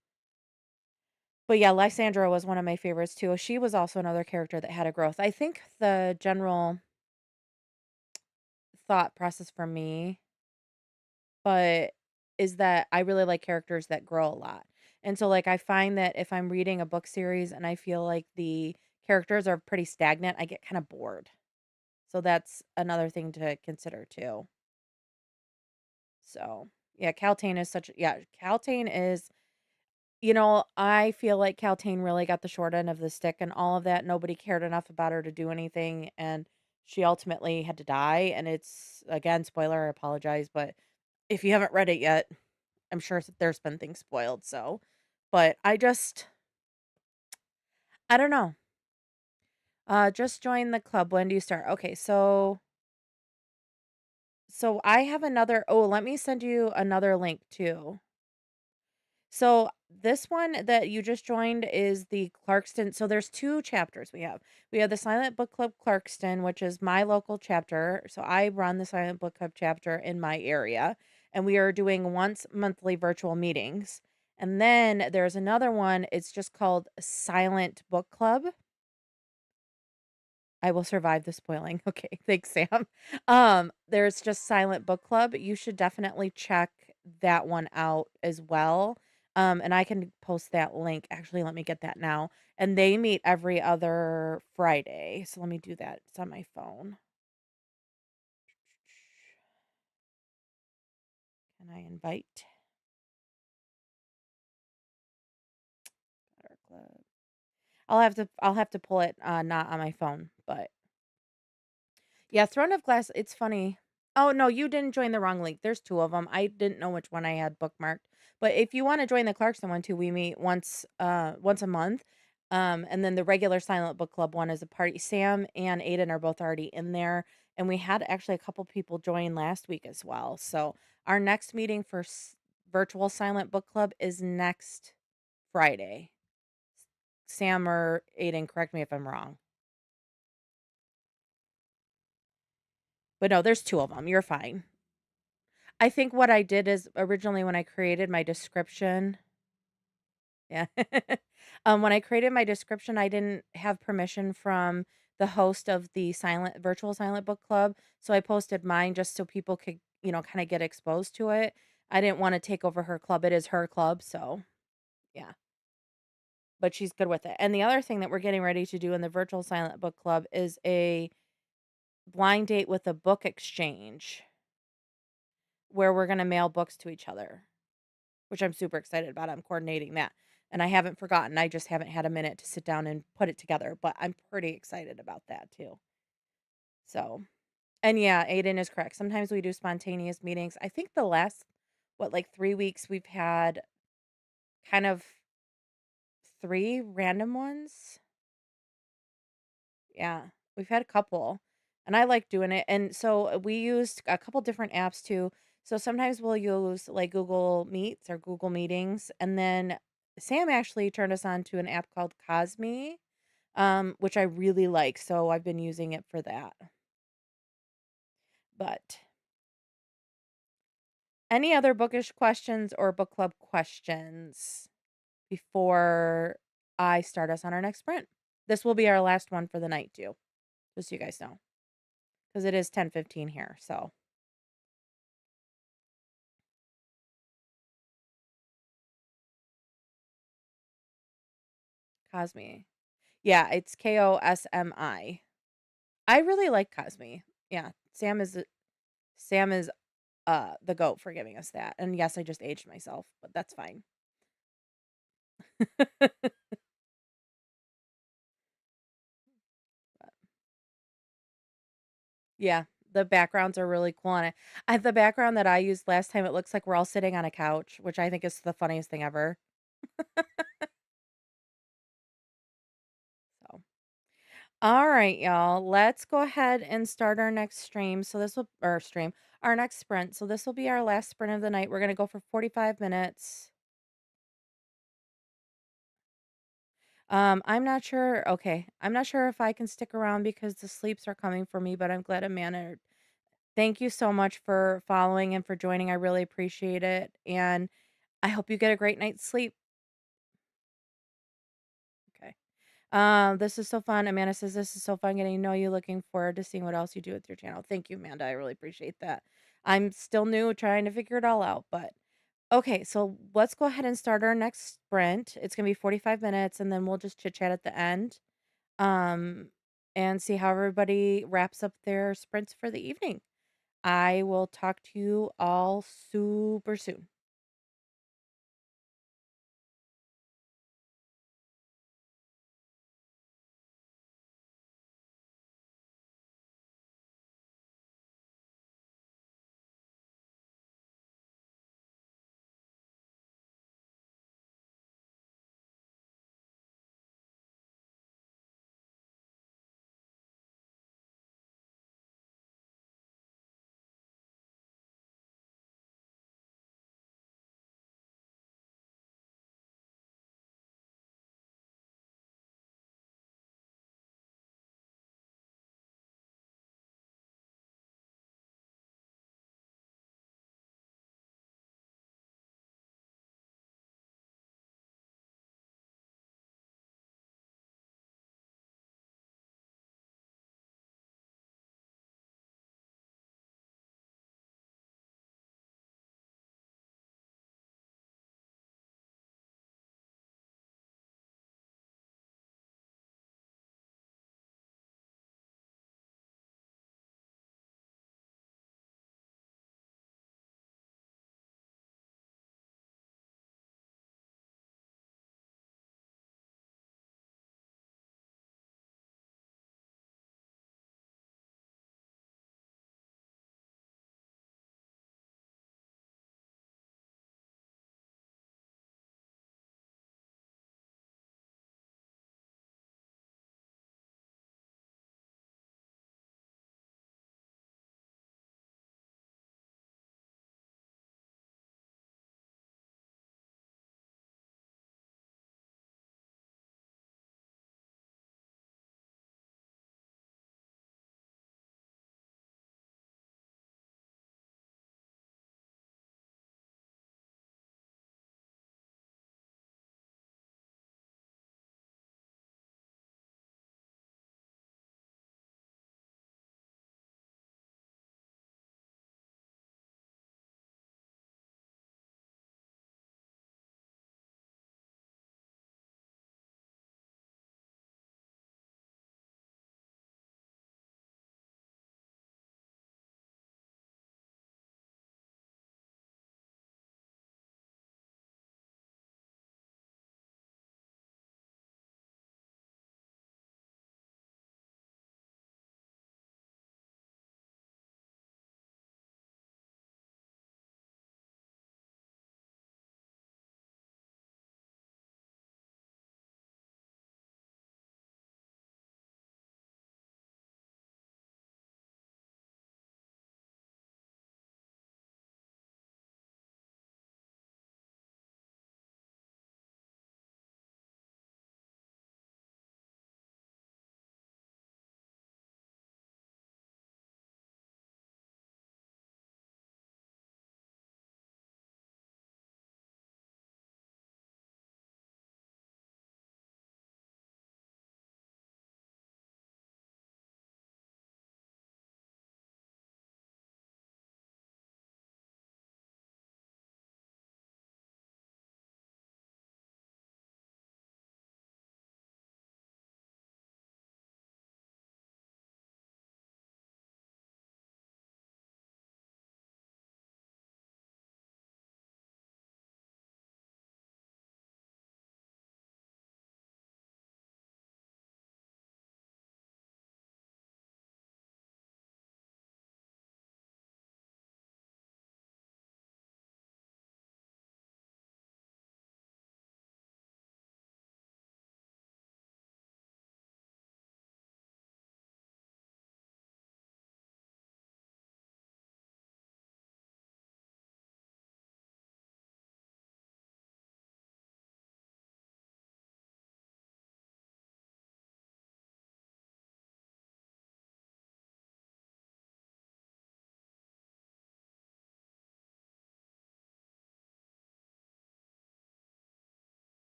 but yeah, Lysandra was one of my favorites too. She was also another character that had a growth. I think the general thought process for me but is that I really like characters that grow a lot. And so, like, I find that if I'm reading a book series and I feel like the characters are pretty stagnant, I get kind of bored. So that's another thing to consider too. So, yeah, Caltaine is Caltaine is, I feel like Caltaine really got the short end of the stick and all of that. Nobody cared enough about her to do anything. And she ultimately had to die. And it's, again, spoiler, I apologize. But if you haven't read it yet, I'm sure there's been things spoiled, so but I don't know. Just join the club. When do you start? Okay, so I have another let me send you another link too. So this one that you just joined is the Clarkston. So there's two chapters we have. We have the Silent Book Club Clarkston, which is my local chapter. So I run the Silent Book Club chapter in my area, and we are doing once monthly virtual meetings. And then there's another one. It's just called Silent Book Club. I will survive the spoiling. Okay, thanks, Sam. There's just Silent Book Club. You should definitely check that one out as well. And I can post that link. Actually, let me get that now. And they meet every other Friday. So let me do that. It's on my phone. Can I invite? Better Club. I'll have to pull it not on my phone, but yeah, Throne of Glass, it's funny. Oh, no, you didn't join the wrong link. There's 2 of them. I didn't know which one I had bookmarked. But if you wanna join the Clarkson one too, we meet once a month. And then the regular Silent Book Club one is a party. Sam and Aiden are both already in there, and we had actually a couple people join last week as well. So, our next meeting for virtual Silent Book Club is next Friday. Sam or Aiden, correct me if I'm wrong. But no, there's 2 of them. You're fine. I think what I did is originally when I created my description. Yeah. When I created my description, I didn't have permission from the host of the virtual silent book club, so I posted mine just so people could, kinda get exposed to it. I didn't wanna take over her club. It is her club, so yeah, but she's good with it. And the other thing that we're getting ready to do in the virtual silent book club is a blind date with a book exchange where we're gonna mail books to each other, which I'm super excited about. I'm coordinating that. And I haven't forgotten. I just haven't had a minute to sit down and put it together, but I'm pretty excited about that too. So, and yeah, Aiden is correct. Sometimes we do spontaneous meetings. I think the last, what, like 3 weeks, we've had kind of 3 random ones. Yeah, we've had a couple, and I like doing it. And so we used a couple different apps too. So sometimes we'll use like Google Meets or Google Meetings, and then Sam actually turned us on to an app called Cosme, which I really like. So I've been using it for that. But any other bookish questions or book club questions before I start us on our next sprint? This will be our last one for the night too, just so you guys know, because it is 10:15 here. So. Cosme. Yeah, it's Kosmi. I really like Cosme. Yeah, Sam is the goat for giving us that. And yes, I just aged myself, but that's fine. But, yeah, the backgrounds are really cool on it. The background that I used last time, it looks like we're all sitting on a couch, which I think is the funniest thing ever. So, all right, y'all. Let's go ahead and start our next stream. So this will or stream our next sprint. So this will be our last sprint of the night. We're gonna go for 45 minutes. I'm not sure. Okay. I'm not sure if I can stick around because the sleeps are coming for me, but I'm glad I managed. Thank you so much for following and for joining. I really appreciate it. And I hope you get a great night's sleep. Okay. This is so fun. Amanda says this is so fun getting to know you. Looking forward to seeing what else you do with your channel. Thank you, Amanda. I really appreciate that. I'm still new trying to figure it all out, but okay, so let's go ahead and start our next sprint. It's gonna be 45 minutes and then we'll just chit chat at the end. um, and see how everybody wraps up their sprints for the evening. I will talk to you all super soon.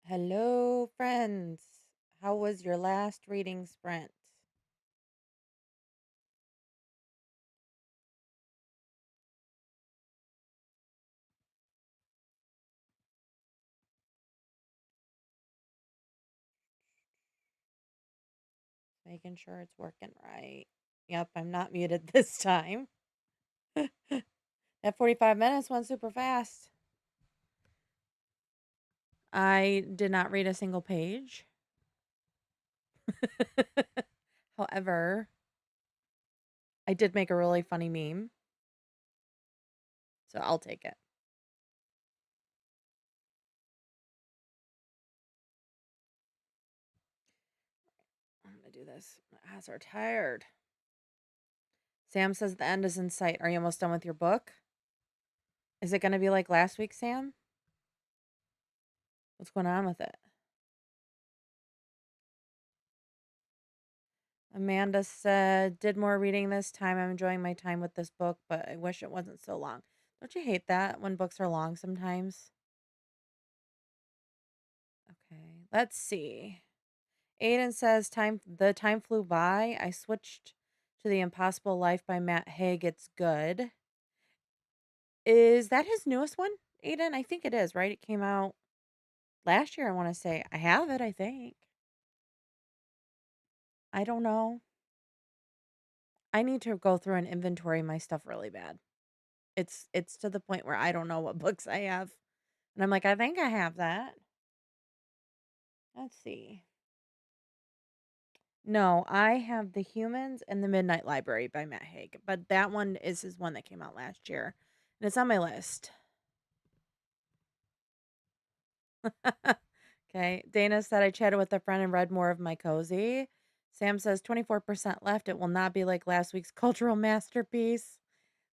Hello, friends. How was your last reading sprint? Making sure it's working right. Yep, I'm not muted this time. That 45 minutes went super fast. I did not read a single page. However, I did make a really funny meme, so I'll take it. I'm gonna do this. My eyes are tired. Sam says the end is in sight. Are you almost done with your book? Is it gonna be like last week, Sam? What's going on with it? Amanda said, did more reading this time. I'm enjoying my time with this book, but I wish it wasn't so long. Don't you hate that when books are long sometimes? Okay, let's see. Aiden says, time flew by. I switched to The Impossible Life by Matt Haig. It's good. Is that his newest one, Aiden? I think it is, right? It came out last year, I want to say. I have it, I think. I don't know. I need to go through and inventory my stuff really bad. It's to the point where I don't know what books I have. And I'm like, I think I have that. Let's see. No, I have The Humans and The Midnight Library by Matt Haig, but that one is his one that came out last year. And it's on my list. Okay. Dana said I chatted with a friend and read more of my cozy. Sam says 24% left. It will not be like last week's cultural masterpiece.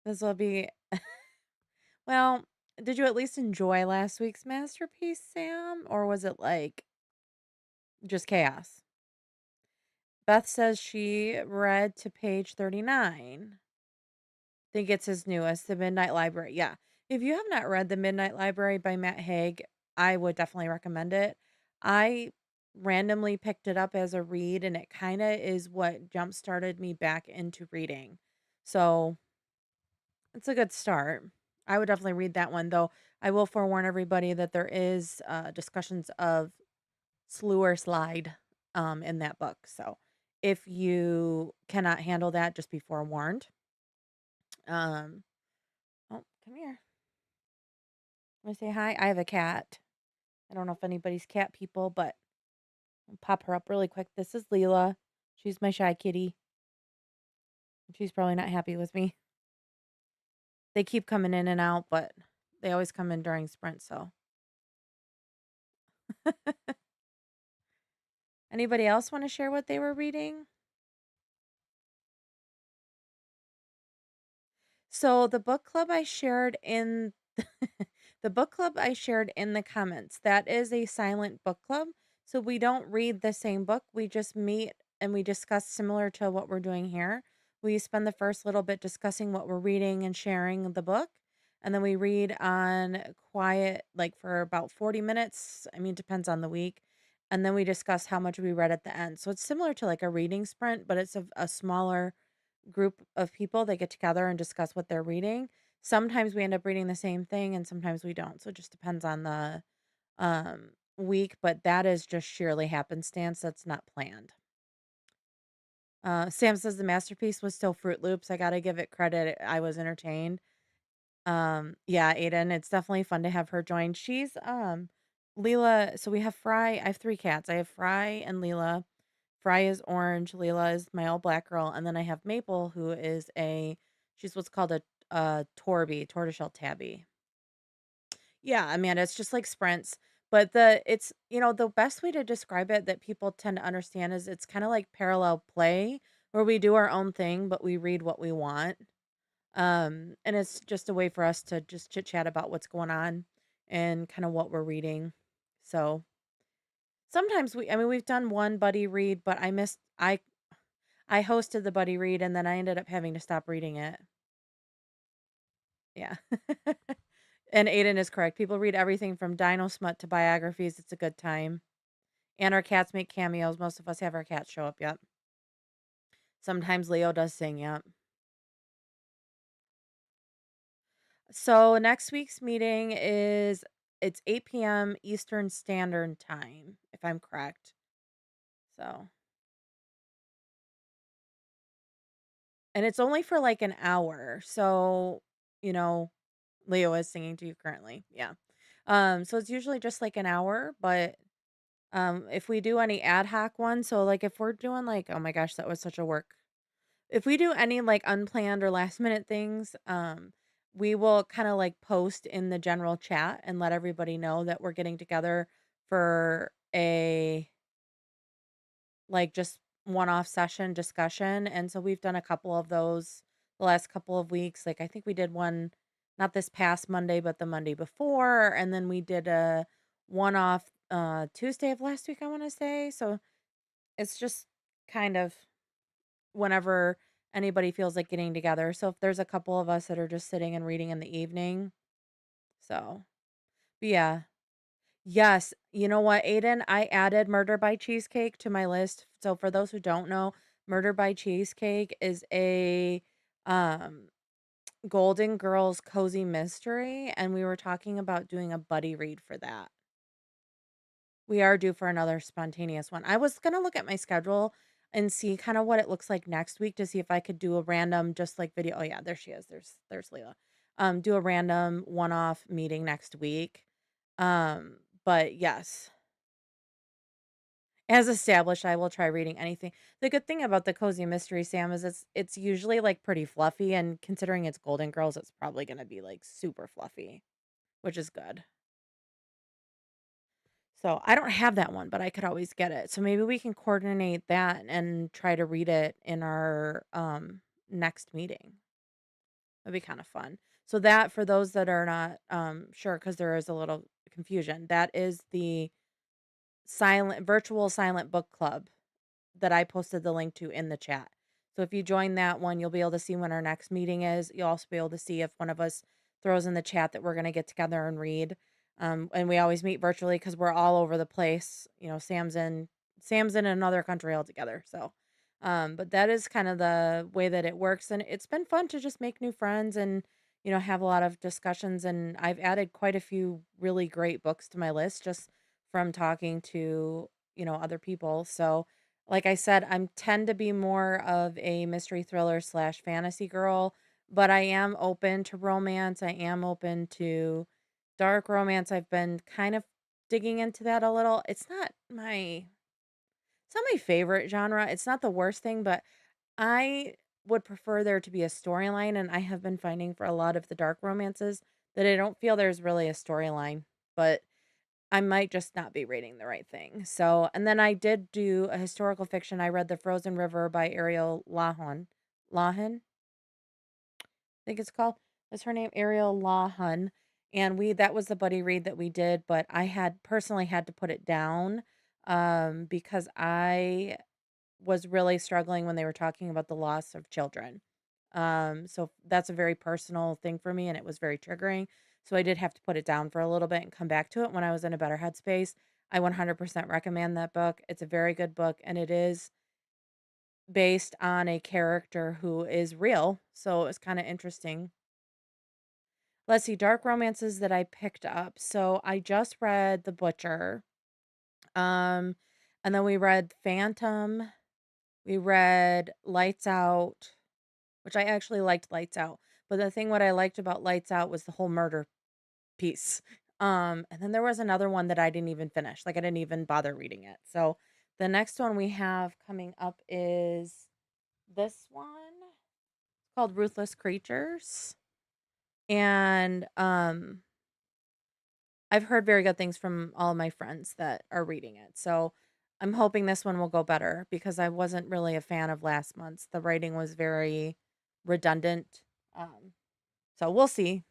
This will be well, did you at least enjoy last week's masterpiece, Sam? Or was it like just chaos? Beth says she read to page 39. Think it's his newest, The Midnight Library. Yeah. If you have not read The Midnight Library by Matt Haig, I would definitely recommend it. I randomly picked it up as a read, and it kind of is what jump started me back into reading. So it's a good start. I would definitely read that one, though. I will forewarn everybody that there is discussions of slew or slide in that book. So if you cannot handle that, just be forewarned. Um, oh, come here. Want to say hi? I have a cat. I don't know if anybody's cat people, but I'll pop her up really quick. This is Leela. She's my shy kitty. She's probably not happy with me. They keep coming in and out, but they always come in during sprint, so. Anybody else want to share what they were reading? So the book club I shared in the book club I shared in the comments, that is a silent book club. So we don't read the same book. We just meet and we discuss similar to what we're doing here. We spend the first little bit discussing what we're reading and sharing the book. And then we read on quiet, like for about 40 minutes. I mean, it depends on the week. And then we discuss how much we read at the end. So it's similar to like a reading sprint, but it's a smaller group of people that get together and discuss what they're reading. Sometimes we end up reading the same thing and sometimes we don't. So it just depends on the week, but that is just sheerly happenstance. That's not planned. Sam says the masterpiece was still Fruit Loops. I got to give it credit. I was entertained. Yeah, Aiden, it's definitely fun to have her join. She's Leela, so we have Fry. I have three cats. I have Fry and Leela. Fry is orange, Leela is my all black girl, and then I have Maple, who is she's what's called a Torby, tortoiseshell tabby. Yeah, Amanda, it's just like sprints, but it's the best way to describe it that people tend to understand is it's kind of like parallel play where we do our own thing, but we read what we want. And it's just a way for us to just chit chat about what's going on and kind of what we're reading. So sometimes I mean, we've done one buddy read, but I hosted the buddy read and then I ended up having to stop reading it. Yeah. And Aiden is correct. People read everything from Dino Smut to biographies. It's a good time. And our cats make cameos. Most of us have our cats show up, yep. Sometimes Leo does sing, yep. So next week's meeting is it's 8 p.m. Eastern Standard Time, if I'm correct. So, and it's only for like an hour. So, you know, Leo is singing to you currently. Yeah. So it's usually just like an hour, but if we do any ad hoc ones, so like if we're doing like, oh my gosh, that was such a work. If we do any like unplanned or last minute things, we will kind of like post in the general chat and let everybody know that we're getting together for a like just one-off session discussion. And so we've done a couple of those the last couple of weeks. Like I think we did one not this past Monday, but the Monday before, and then we did a one-off Tuesday of last week, I want to say. So it's just kind of whenever anybody feels like getting together. So if there's a couple of us that are just sitting and reading in the evening. So, but yeah. Yes. You know what, Aiden? I added Murder by Cheesecake to my list. So for those who don't know, Murder by Cheesecake is a um Golden Girls cozy mystery, and we were talking about doing a buddy read for that. We are due for another spontaneous one. I was gonna look at my schedule and see kind of what it looks like next week to see if I could do a random just like video. Oh yeah, there she is. There's Leila. Do a random one-off meeting next week. But yes, as established, I will try reading anything. The good thing about the cozy mystery, Sam, is it's usually like pretty fluffy, and considering it's Golden Girls, it's probably gonna be like super fluffy, which is good. So I don't have that one, but I could always get it. So maybe we can coordinate that and try to read it in our next meeting. That'd be kind of fun. So that for those that are not sure, because there is a little confusion, that is the silent virtual silent book club that I posted the link to in the chat. So if you join that one, you'll be able to see when our next meeting is. You'll also be able to see if one of us throws in the chat that we're going to get together and read. And we always meet virtually because we're all over the place. You know, Sam's in another country altogether. So, but that is kind of the way that it works, and it's been fun to just make new friends and have a lot of discussions. And I've added quite a few really great books to my list just from talking to other people. So like I said, I'm tend to be more of a mystery thriller slash fantasy girl, but I am open to romance. I am open to dark romance. I've been kind of digging into that a little. It's not my favorite genre. It's not the worst thing, but I would prefer there to be a storyline, and I have been finding for a lot of the dark romances that I don't feel there's really a storyline. But I might just not be reading the right thing. So, and then I did do a historical fiction. I read The Frozen River by Ariel Lawhon. Lawhon, I think it's called. That's her name, Ariel Lawhon. And that was the buddy read that we did, but I had personally had to put it down because I was really struggling when they were talking about the loss of children. So that's a very personal thing for me, and it was very triggering. So I did have to put it down for a little bit and come back to it when I was in a better headspace. I 100% recommend that book. It's a very good book, and it is based on a character who is real. So it's kind of interesting. Let's see, dark romances that I picked up. So I just read The Butcher. Um, and then we read Phantom. We read Lights Out, which I actually liked Lights Out. But the thing what I liked about Lights Out was the whole murder piece. And then there was another one that I didn't even finish. Like I didn't even bother reading it. So the next one we have coming up is this one called Ruthless Creatures. And I've heard very good things from all of my friends that are reading it. So I'm hoping this one will go better because I wasn't really a fan of last month's. The writing was very redundant. Um, so we'll see.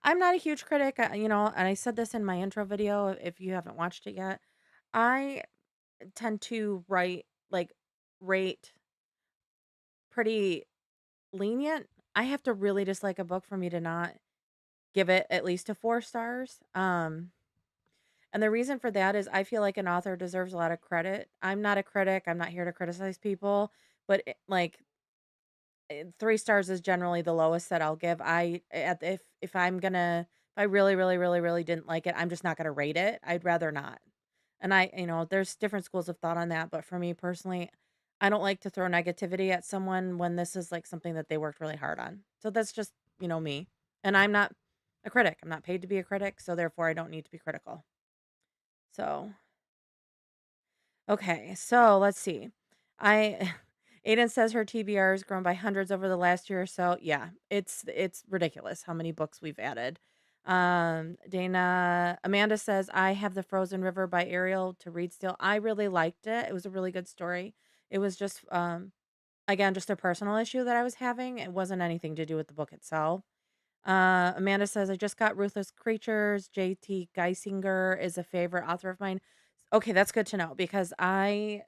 I'm not a huge critic, and I said this in my intro video if you haven't watched it yet. I tend to rate pretty lenient. I have to really dislike a book for me to not give it at least a 4 stars. And the reason for that is I feel like an author deserves a lot of credit. I'm not a critic. I'm not here to criticize people, but 3 stars is generally the lowest that I'll give. If I'm gonna if I really, really, really, really didn't like it, I'm just not gonna rate it. I'd rather not. And there's different schools of thought on that, but for me personally, I don't like to throw negativity at someone when this is like something that they worked really hard on. So that's just, me. And I'm not a critic. I'm not paid to be a critic, so therefore I don't need to be critical. So, okay, so let's see. I Aiden says her TBR has grown by hundreds over the last year or so. Yeah, it's ridiculous how many books we've added. Dana Amanda says I have The Frozen River by Ariel to read still. I really liked it. It was a really good story. It was just again just a personal issue that I was having. It wasn't anything to do with the book itself. Amanda says, I just got Ruthless Creatures. JT Geisinger is a favorite author of mine. Okay, that's good to know because I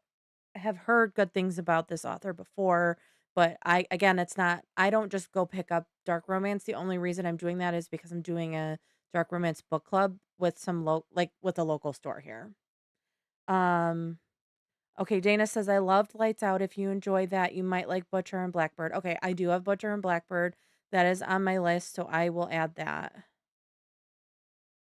have heard good things about this author before, but again, I don't just go pick up dark romance. The only reason I'm doing that is because I'm doing a dark romance book club with with a local store here. Um, okay, Dana says, I loved Lights Out. If you enjoy that, you might like Butcher and Blackbird. Okay, I do have Butcher and Blackbird. That is on my list, so I will add that.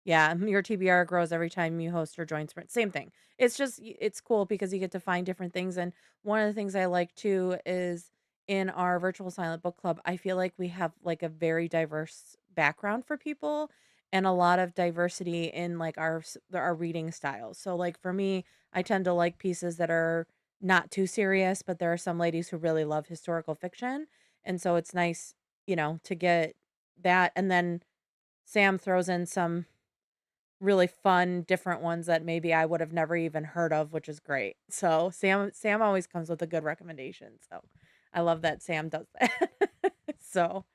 Yeah, your TBR grows every time you host or join sprint. Same thing. It's cool because you get to find different things. And one of the things I like too is in our virtual silent book club, I feel like we have like a very diverse background for people and a lot of diversity in like our reading styles. So like for me, I tend to like pieces that are not too serious, but there are some ladies who really love historical fiction. And so it's nice, to get that. And then Sam throws in some really fun, different ones that maybe I would have never even heard of, which is great. So Sam always comes with a good recommendation. So I love that Sam does that. So,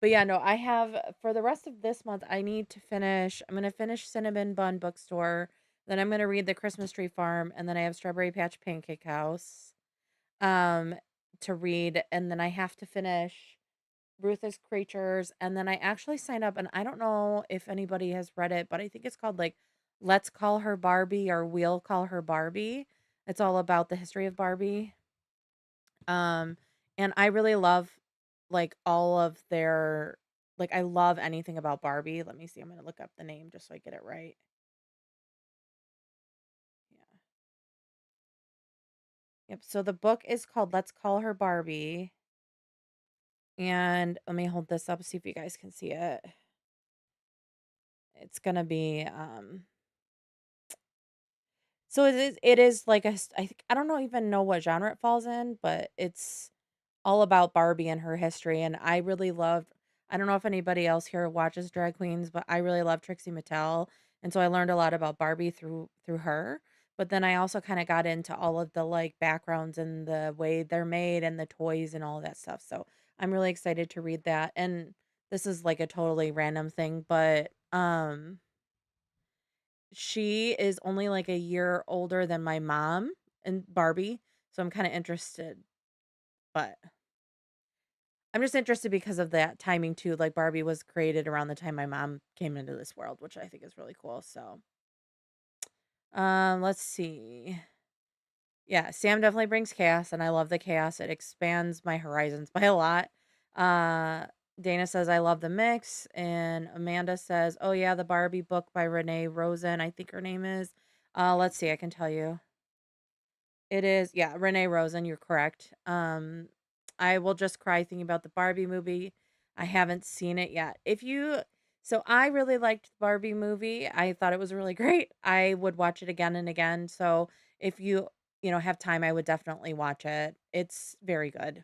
but yeah, no, I have for the rest of this month, I'm gonna finish Cinnamon Bun Bookstore. Then I'm gonna read The Christmas Tree Farm, and then I have Strawberry Patch Pancake House um to read, and then I have to finish Ruthless Creatures, and then I actually signed up, and I don't know if anybody has read it, but I think it's called like Let's Call Her Barbie or We'll Call Her Barbie. It's all about the history of Barbie. Um, and I really love like all of their I love anything about Barbie. Let me see. I'm gonna look up the name just so I get it right. Yeah. Yep. So the book is called Let's Call Her Barbie. And let me hold this up, see if you guys can see it. It's gonna be So it is like I don't know even know what genre it falls in, but it's all about Barbie and her history, and I don't know if anybody else here watches drag queens, but I really love Trixie Mattel, and so I learned a lot about Barbie through her. But then I also kind of got into all of the like backgrounds and the way they're made and the toys and all that stuff. So I'm really excited to read that. And this is like a totally random thing, but she is only like a year older than my mom and Barbie, so I'm kinda interested, but I'm just interested because of that timing too, like, Barbie was created around the time my mom came into this world, which I think is really cool, so, let's see. Yeah, Sam definitely brings chaos, and I love the chaos, it expands my horizons by a lot. Uh, Dana says, "I love the mix," and Amanda says, "Oh, yeah, the Barbie book by Renee Rosen," I think her name is. Let's see, I can tell you. It is, yeah, Renee Rosen, you're correct. I will just cry thinking about the Barbie movie. I haven't seen it yet. So I really liked the Barbie movie. I thought it was really great. I would watch it again and again. So if you have time, I would definitely watch it. It's very good.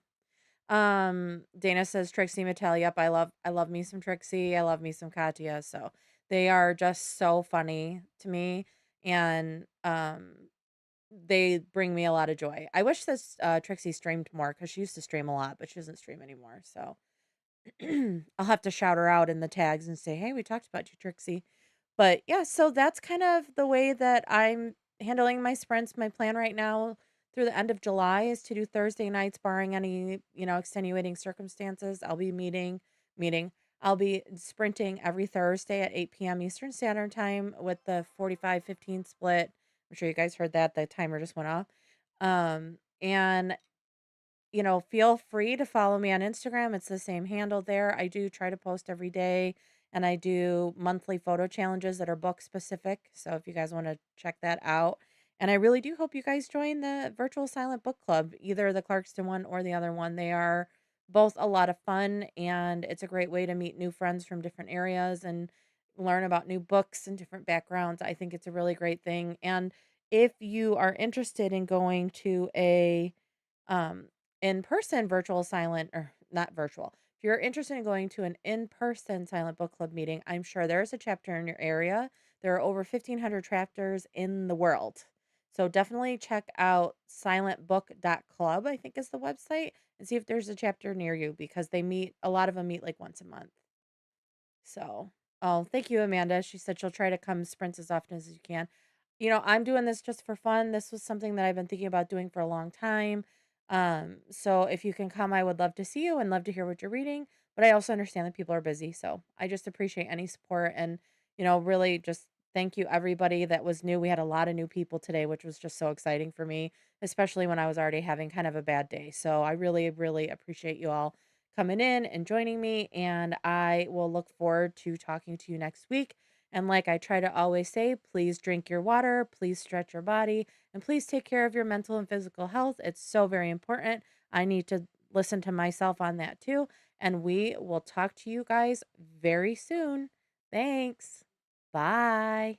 Dana says Trixie Mattel. Yep, I love me some Trixie. I love me some Katya. So they are just so funny to me. And they bring me a lot of joy. I wish this Trixie streamed more because she used to stream a lot, but she doesn't stream anymore. So I'll have to shout her out in the tags and say, "Hey, we talked about you, Trixie." But yeah, so that's kind of the way that I'm handling my sprints. My plan right now through the end of July is to do Thursday nights, barring any extenuating circumstances. I'll be meeting. I'll be sprinting every Thursday at 8 p.m. Eastern Standard Time with the 45-15 split. I'm sure you guys heard that. The timer just went off. And feel free to follow me on Instagram. It's the same handle there. I do try to post every day and I do monthly photo challenges that are book specific. So if you guys want to check that out. And I really do hope you guys join the virtual silent book club, either the Clarkston one or the other one. They are both a lot of fun and it's a great way to meet new friends from different areas and learn about new books and different backgrounds. I think it's a really great thing. And if you are interested in going to a um in-person virtual silent or not virtual. If you're interested in going to an in-person silent book club meeting, I'm sure there's a chapter in your area. There are over 1,500 chapters in the world. So definitely check out silentbook.club, I think is the website, and see if there's a chapter near you because a lot of them meet like once a month. So, oh, thank you, Amanda. She said she'll try to come sprints as often as you can. I'm doing this just for fun. This was something that I've been thinking about doing for a long time. So if you can come, I would love to see you and love to hear what you're reading. But I also understand that people are busy. So I just appreciate any support and, really just thank you everybody that was new. We had a lot of new people today, which was just so exciting for me, especially when I was already having kind of a bad day. So I really, really appreciate you all coming in and joining me. And I will look forward to talking to you next week. And like I try to always say, please drink your water, please stretch your body, and please take care of your mental and physical health. It's so very important. I need to listen to myself on that too. And we will talk to you guys very soon. Thanks. Bye.